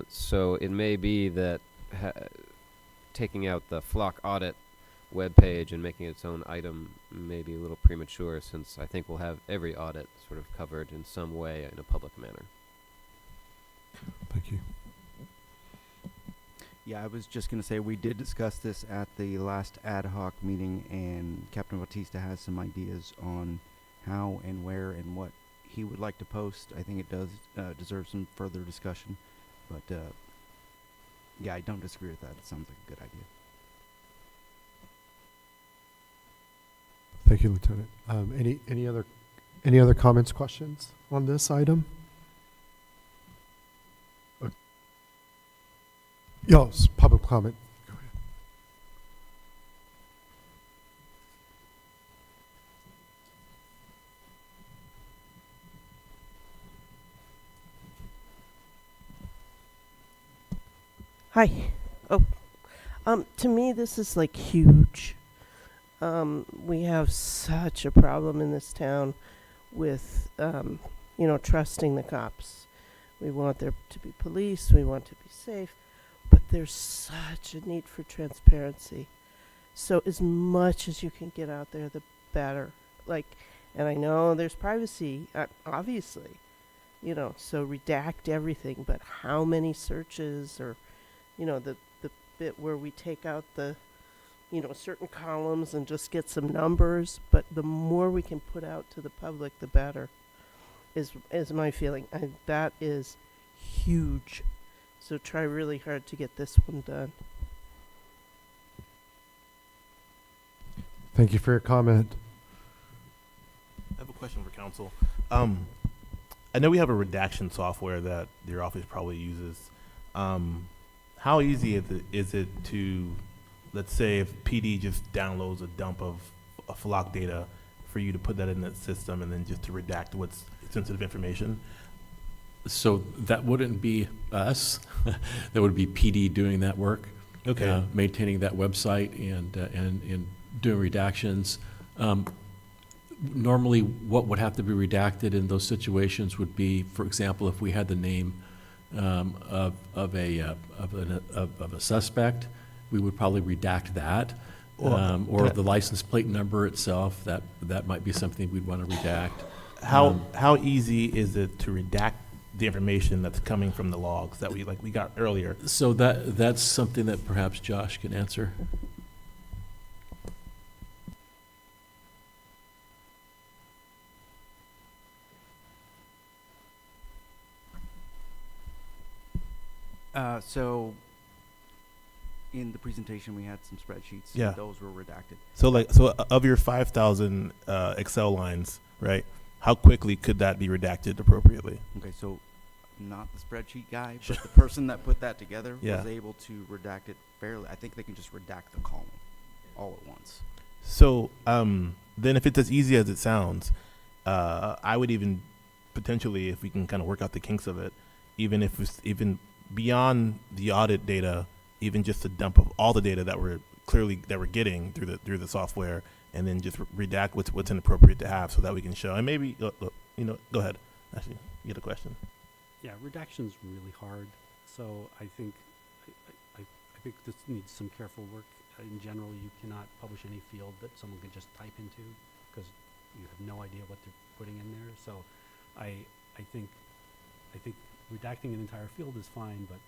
So it may be that taking out the flock audit webpage and making its own item may be a little premature, since I think we'll have every audit sort of covered in some way in a public manner. Yeah, I was just going to say we did discuss this at the last ad hoc meeting, and Captain Bautista has some ideas on how and where and what he would like to post. I think it does deserve some further discussion, but yeah, I don't disagree with that. It sounds like a good idea. Thank you, Lieutenant. Any other comments, questions on this item? Yes, public comment. Go ahead. Hi. Oh, to me, this is like huge. We have such a problem in this town with, trusting the cops. We want there to be police. We want to be safe. But there's such a need for transparency. So as much as you can get out there, the better. And I know there's privacy, obviously, so redact everything. But how many searches or, the bit where we take out the, certain columns and just get some numbers. But the more we can put out to the public, the better, is my feeling. That is huge. So try really hard to get this one done. Thank you for your comment. I have a question for council. I know we have a redaction software that your office probably uses. How easy is it to, let's say, if PD just downloads a dump of flock data, for you to put that in that system and then just to redact what's sensitive information? So that wouldn't be us. That would be PD doing that work. Okay. Maintaining that website and doing redactions. Normally, what would have to be redacted in those situations would be, for example, if we had the name of a suspect, we would probably redact that. Or the license plate number itself. That might be something we'd want to redact. How easy is it to redact the information that's coming from the logs that we got earlier? So that's something that perhaps Josh can answer. So in the presentation, we had some spreadsheets. Yeah. Those were redacted. So of your 5,000 Excel lines, right? How quickly could that be redacted appropriately? Okay, so not the spreadsheet guy, but the person that put that together Yeah. was able to redact it fairly. I think they can just redact the column all at once. So then if it's as easy as it sounds, I would even potentially, if we can kind of work out the kinks of it, even if it's even beyond the audit data, even just a dump of all the data that we're getting through the software, and then just redact what's inappropriate to have, so that we can show. And maybe go ahead. Actually, you had a question. Yeah, redaction's really hard. So I think this needs some careful work. In general, you cannot publish any field that someone can just type into, because you have no idea what they're putting in there. So I think redacting an entire field is fine, but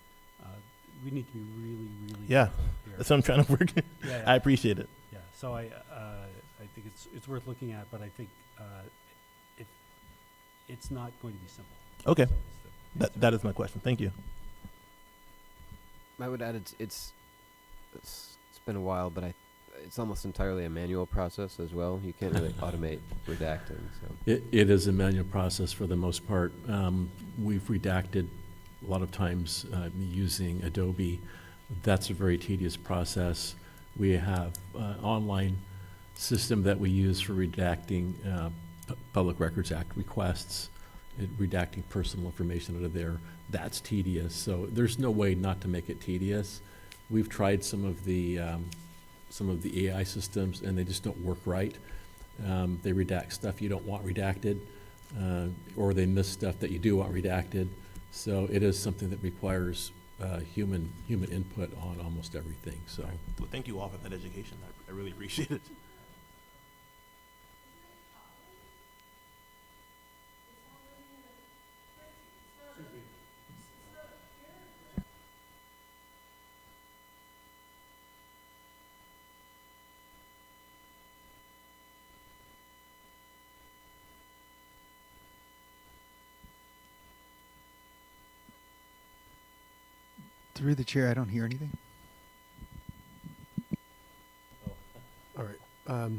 we need to be really Yeah, careful here. that's what I'm trying to work. Yeah. I appreciate it. Yeah, so I think it's worth looking at, but I think it's not going to be simple. Okay, So that is my question. Thank you. I would add it's been a while, but it's almost entirely a manual process as well. You can't really automate redacting. So It is a manual process for the most part. We've redacted a lot of times using Adobe. That's a very tedious process. We have an online system that we use for redacting Public Records Act requests, redacting personal information out of there. That's tedious. So there's no way not to make it tedious. We've tried some of the AI systems, and they just don't work right. They redact stuff you don't want redacted, or they miss stuff that you do want redacted. So it is something that requires human input on almost everything. So Well, thank you all for that education. I really appreciate it. Through the chair, I don't hear anything. All right.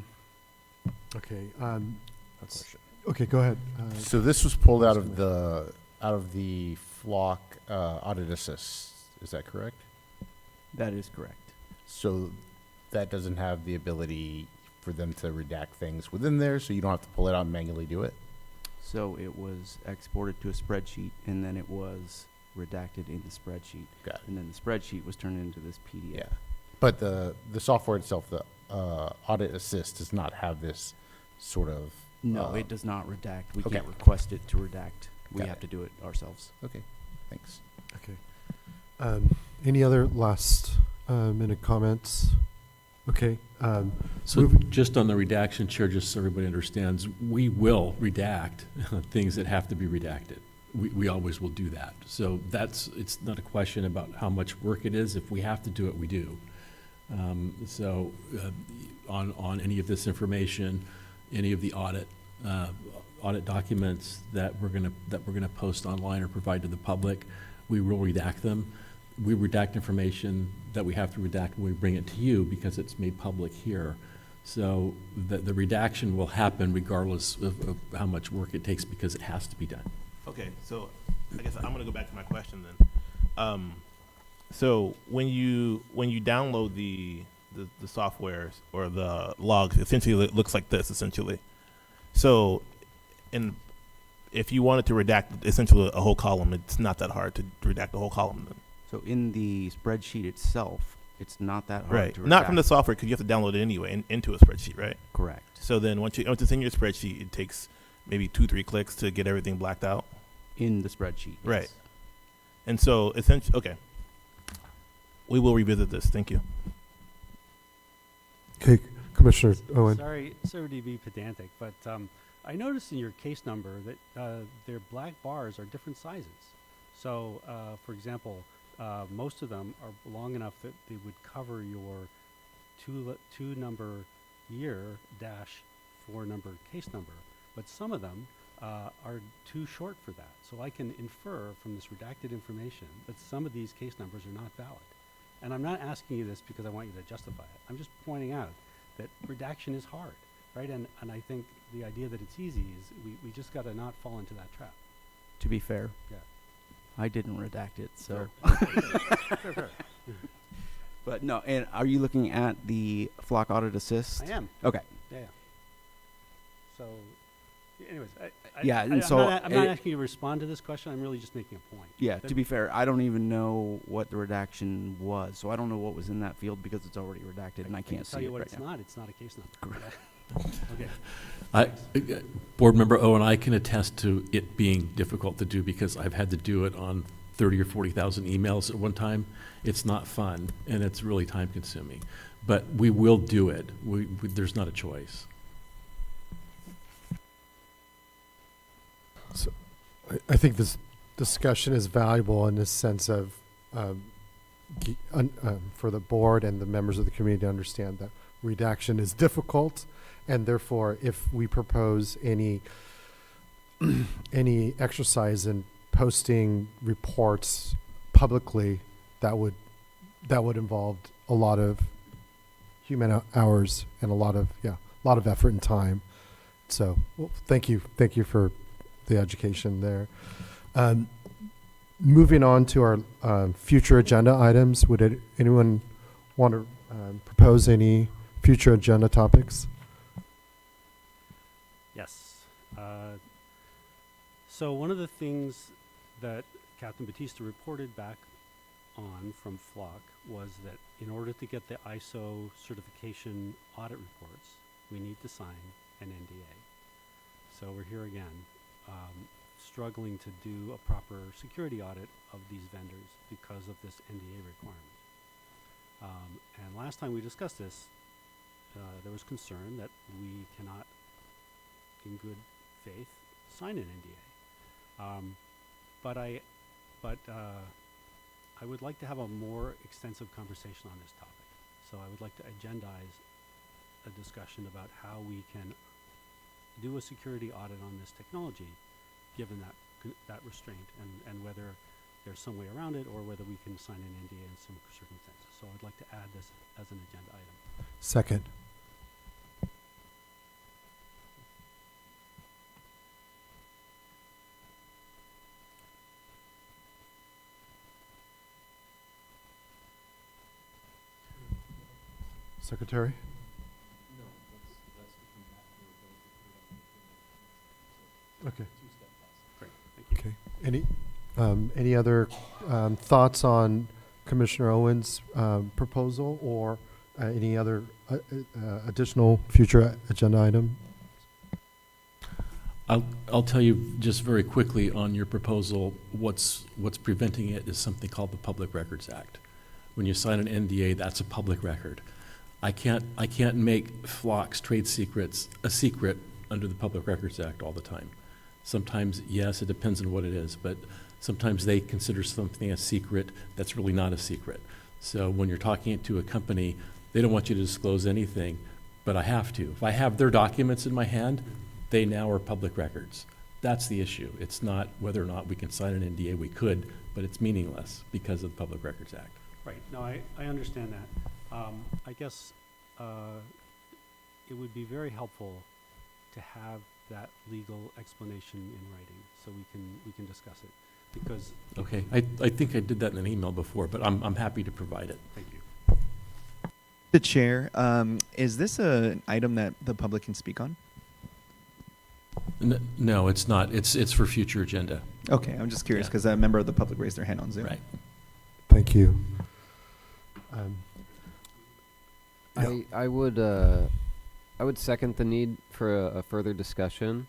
Okay. Okay, go ahead. So this was pulled out of the Flock Audit Assist. Is that correct? That is correct. So that doesn't have the ability for them to redact things within there, so you don't have to pull it out and manually do it? So it was exported to a spreadsheet, and then it was redacted in the spreadsheet. Got it. And then the spreadsheet was turned into this PDF. Yeah. But the software itself, the Audit Assist, does not have this sort of... No, it does not redact. We okay. can't request it to redact. We Got have it. to do it ourselves. Okay, thanks. Okay. Any other last minute comments? Okay. So just on the redaction, Chair, just so everybody understands, we will redact things that have to be redacted. We always will do that. So it's not a question about how much work it is. If we have to do it, we do. On any of this information, any of the audit documents that we're gonna post online or provide to the public, we will redact them. We redact information that we have to redact when we bring it to you because it's made public here. So the redaction will happen regardless of how much work it takes because it has to be done. Okay, so I guess I'm going to go back to my question then. So when you download the software or the logs, essentially it looks like this, essentially. So if you wanted to redact essentially a whole column, it's not that hard to redact the whole column then. So in the spreadsheet itself, it's not that hard Right, to redact. not from the software because you have to download it anyway into a spreadsheet, right? Correct. So then once it's in your spreadsheet, it takes maybe 2-3 clicks to get everything blacked out. In the spreadsheet, yes. Right. And so essentially, okay. We will revisit this. Thank you. Okay, Commissioner Owen. Sorry to be pedantic, but I noticed in your case number that their black bars are different sizes. So, for example, most of them are long enough that they would cover your two number year dash 4 number case number, but some of them are too short for that. So I can infer from this redacted information that some of these case numbers are not valid. And I'm not asking you this because I want you to justify it. I'm just pointing out that redaction is hard, right? And I think the idea that it's easy is we just got to not fall into that trap. To be fair, Yeah. I didn't redact it, so. Fair. But no, and are you looking at the Flock Audit Assist? I am. Okay. Yeah. So, anyways, Yeah, and I'm so not it- asking you to respond to this question. I'm really just making a point. Yeah, That- to be fair, I don't even know what the redaction was, so I don't know what was in that field because it's already redacted and I can't tell see you it what right it's now. not. It's not a case number. Okay. Board Member Owen, I can attest to it being difficult to do because I've had to do it on 30 or 40,000 emails at one time. It's not fun and it's really time consuming, but we will do it. There's not a choice. So I think this discussion is valuable in the sense of for the board and the members of the community to understand that redaction is difficult, and therefore, if we propose any exercise in posting reports publicly, that would involve a lot of human hours and a lot of effort and time. So, well, thank you for the education there. Moving on to our future agenda items, would anyone want to propose any future agenda topics? Yes. So one of the things that Captain Batista reported back on from Flock was that in order to get the ISO certification audit reports, we need to sign an NDA. So we're here again, struggling to do a proper security audit of these vendors because of this NDA requirement. And last time we discussed this, there was concern that we cannot, in good faith, sign an NDA. But I would like to have a more extensive conversation on this topic. So I would like to agendize a discussion about how we can do a security audit on this technology, given that restraint, and whether there's some way around it, or whether we can sign an NDA in some circumstances. So I'd like to add this as an agenda item. Second. Secretary? Okay. Great, thank you. Okay. Any other thoughts on Commissioner Owen's proposal, or any other additional future agenda item? I'll tell you just very quickly on your proposal, what's preventing it is something called the Public Records Act. When you sign an NDA, that's a public record. I can't make Flock's trade secrets a secret under the Public Records Act all the time. Sometimes, yes, it depends on what it is, but sometimes they consider something a secret that's really not a secret. So when you're talking to a company, they don't want you to disclose anything, but I have to. If I have their documents in my hand, they now are public records. That's the issue. It's not whether or not we can sign an NDA. We could, but it's meaningless because of the Public Records Act. Right, no, I understand that. I guess it would be very helpful to have that legal explanation in writing, so we can discuss it, because. Okay, I think I did that in an email before, but I'm happy to provide it. Thank you. The chair, is this an item that the public can speak on? No, it's not. It's for future agenda. Okay, I'm just curious Yeah. because a member of the public raised their hand on Zoom. Right. Thank you. I would second the need for a further discussion,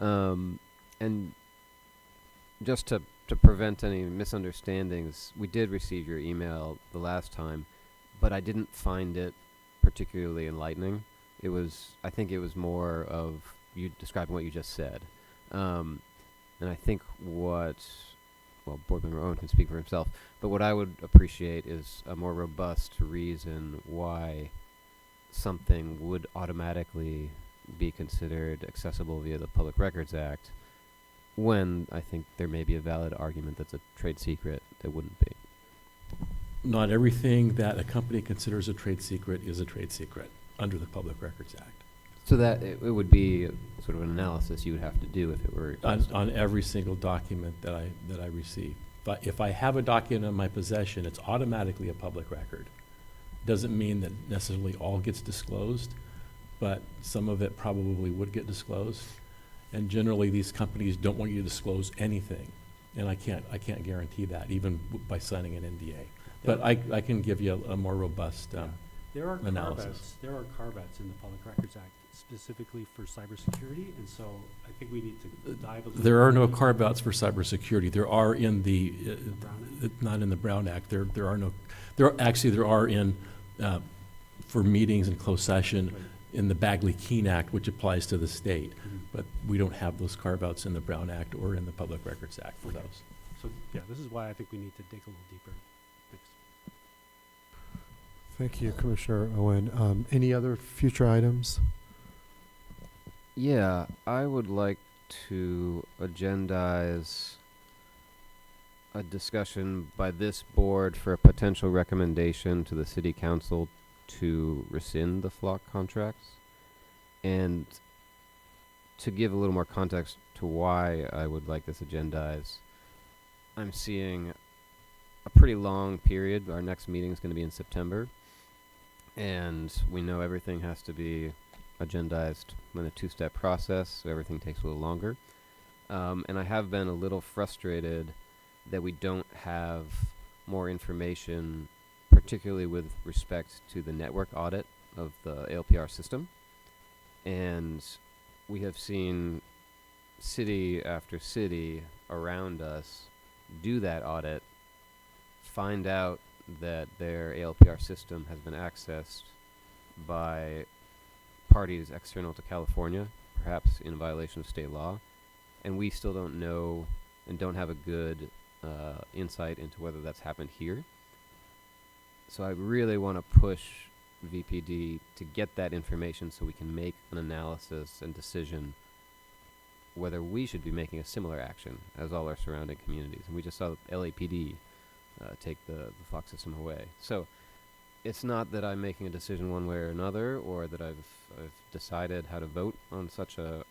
and just to prevent any misunderstandings, we did receive your email the last time, but I didn't find it particularly enlightening. I think it was more of you describing what you just said, and I think Board Member Owen can speak for himself, but what I would appreciate is a more robust reason why something would automatically be considered accessible via the Public Records Act, when I think there may be a valid argument that's a trade secret that wouldn't be. Not everything that a company considers a trade secret is a trade secret under the Public Records Act. So that it would be sort of an analysis you would have to do if it were On every single document that I receive. But if I have a document in my possession, it's automatically a public record. Doesn't mean that necessarily all gets disclosed, but some of it probably would get disclosed. And generally, these companies don't want you to disclose anything, and I can't guarantee that even by signing an NDA. But I can give you a more robust There are analysis. There are carve-outs in the Public Records Act specifically for cybersecurity, and so I think we need to dive a little. There are no carve-outs for cybersecurity. There are in the Brown Act? not in the Brown Act. There are no. There are in for meetings in closed session. Right. In the Bagley-Keene Act, which applies to the state, Mhm. but we don't have those carve-outs in the Brown Act or in the Public Records Act for Okay. those. So, yeah, this is why I think we need to dig a little deeper. Thanks. Thank you, Commissioner Owen. Any other future items? Yeah, I would like to agendize a discussion by this board for a potential recommendation to the city council to rescind the flock contracts. And to give a little more context to why I would like this agendized, I'm seeing a pretty long period. Our next meeting is going to be in September, and we know everything has to be agendized in a two-step process, so everything takes a little longer. And I have been a little frustrated that we don't have more information, particularly with respect to the network audit of the ALPR system. And we have seen city after city around us do that audit, find out that their ALPR system has been accessed by parties external to California, perhaps in violation of state law, and we still don't know and don't have a good insight into whether that's happened here. So I really want to push VPD to get that information so we can make an analysis and decision whether we should be making a similar action as all our surrounding communities. And we just saw LAPD take the flock system away. So it's not that I'm making a decision one way or another, or that I've decided how to vote on such a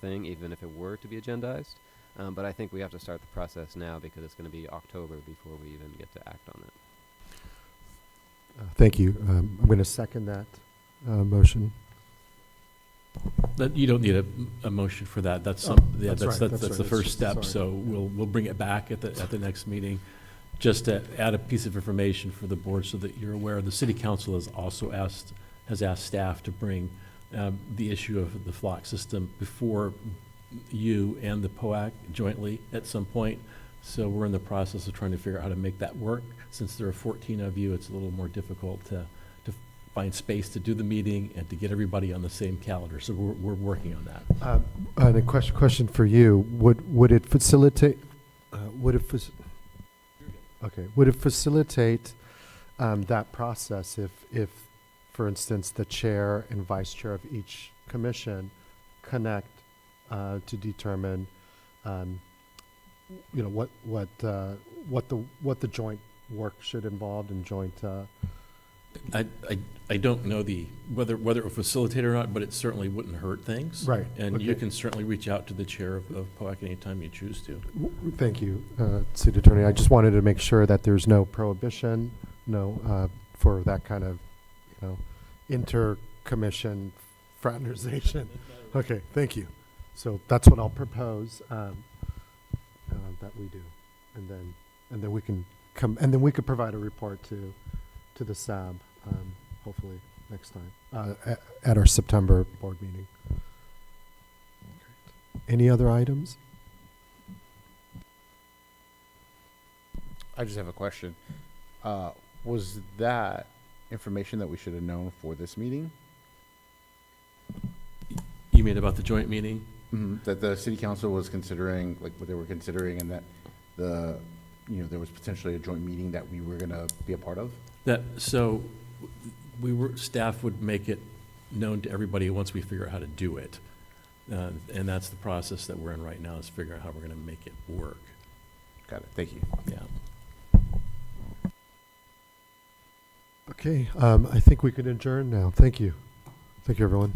thing, even if it were to be agendized. But I think we have to start the process now because it's going to be October before we even get to act on it. Thank you. I'm going to second that motion. That you don't need a motion for that. That's Oh, yeah, that's right, that's the right. first step. Sorry. So we'll bring it back at the next meeting, just to add a piece of information for the board so that you're aware. The city council has also asked staff to bring the issue of the flock system before you and the POAC jointly at some point. So we're in the process of trying to figure out how to make that work. Since there are 14 of you, it's a little more difficult to find space to do the meeting and to get everybody on the same calendar. So we're working on that. And a question for you: Would it facilitate? Would it facilitate that process if, for instance, the chair and vice chair of each commission connect to determine, what the joint work should involve and joint. I don't know whether it will facilitate or not, but it certainly wouldn't hurt things. Right. And you Okay. can certainly reach out to the chair of POAC anytime you choose to. Thank you, City Attorney. I just wanted to make sure that there's no prohibition, for that kind of, inter-commission fraternization. Okay, thank you. So that's what I'll propose that we do, and then we can provide a report to the SAB, hopefully next time at our September board meeting. Any other items? I just have a question. Was that information that we should have known for this meeting? You mean about the joint meeting? That the city council was considering, like what they were considering, and that there was potentially a joint meeting that we were gonna be a part of? Staff would make it known to everybody once we figure out how to do it. And that's the process that we're in right now, is figuring out how we're gonna make it work. Got it. Thank you. Yeah. Okay, I think we could adjourn now. Thank you. Thank you, everyone.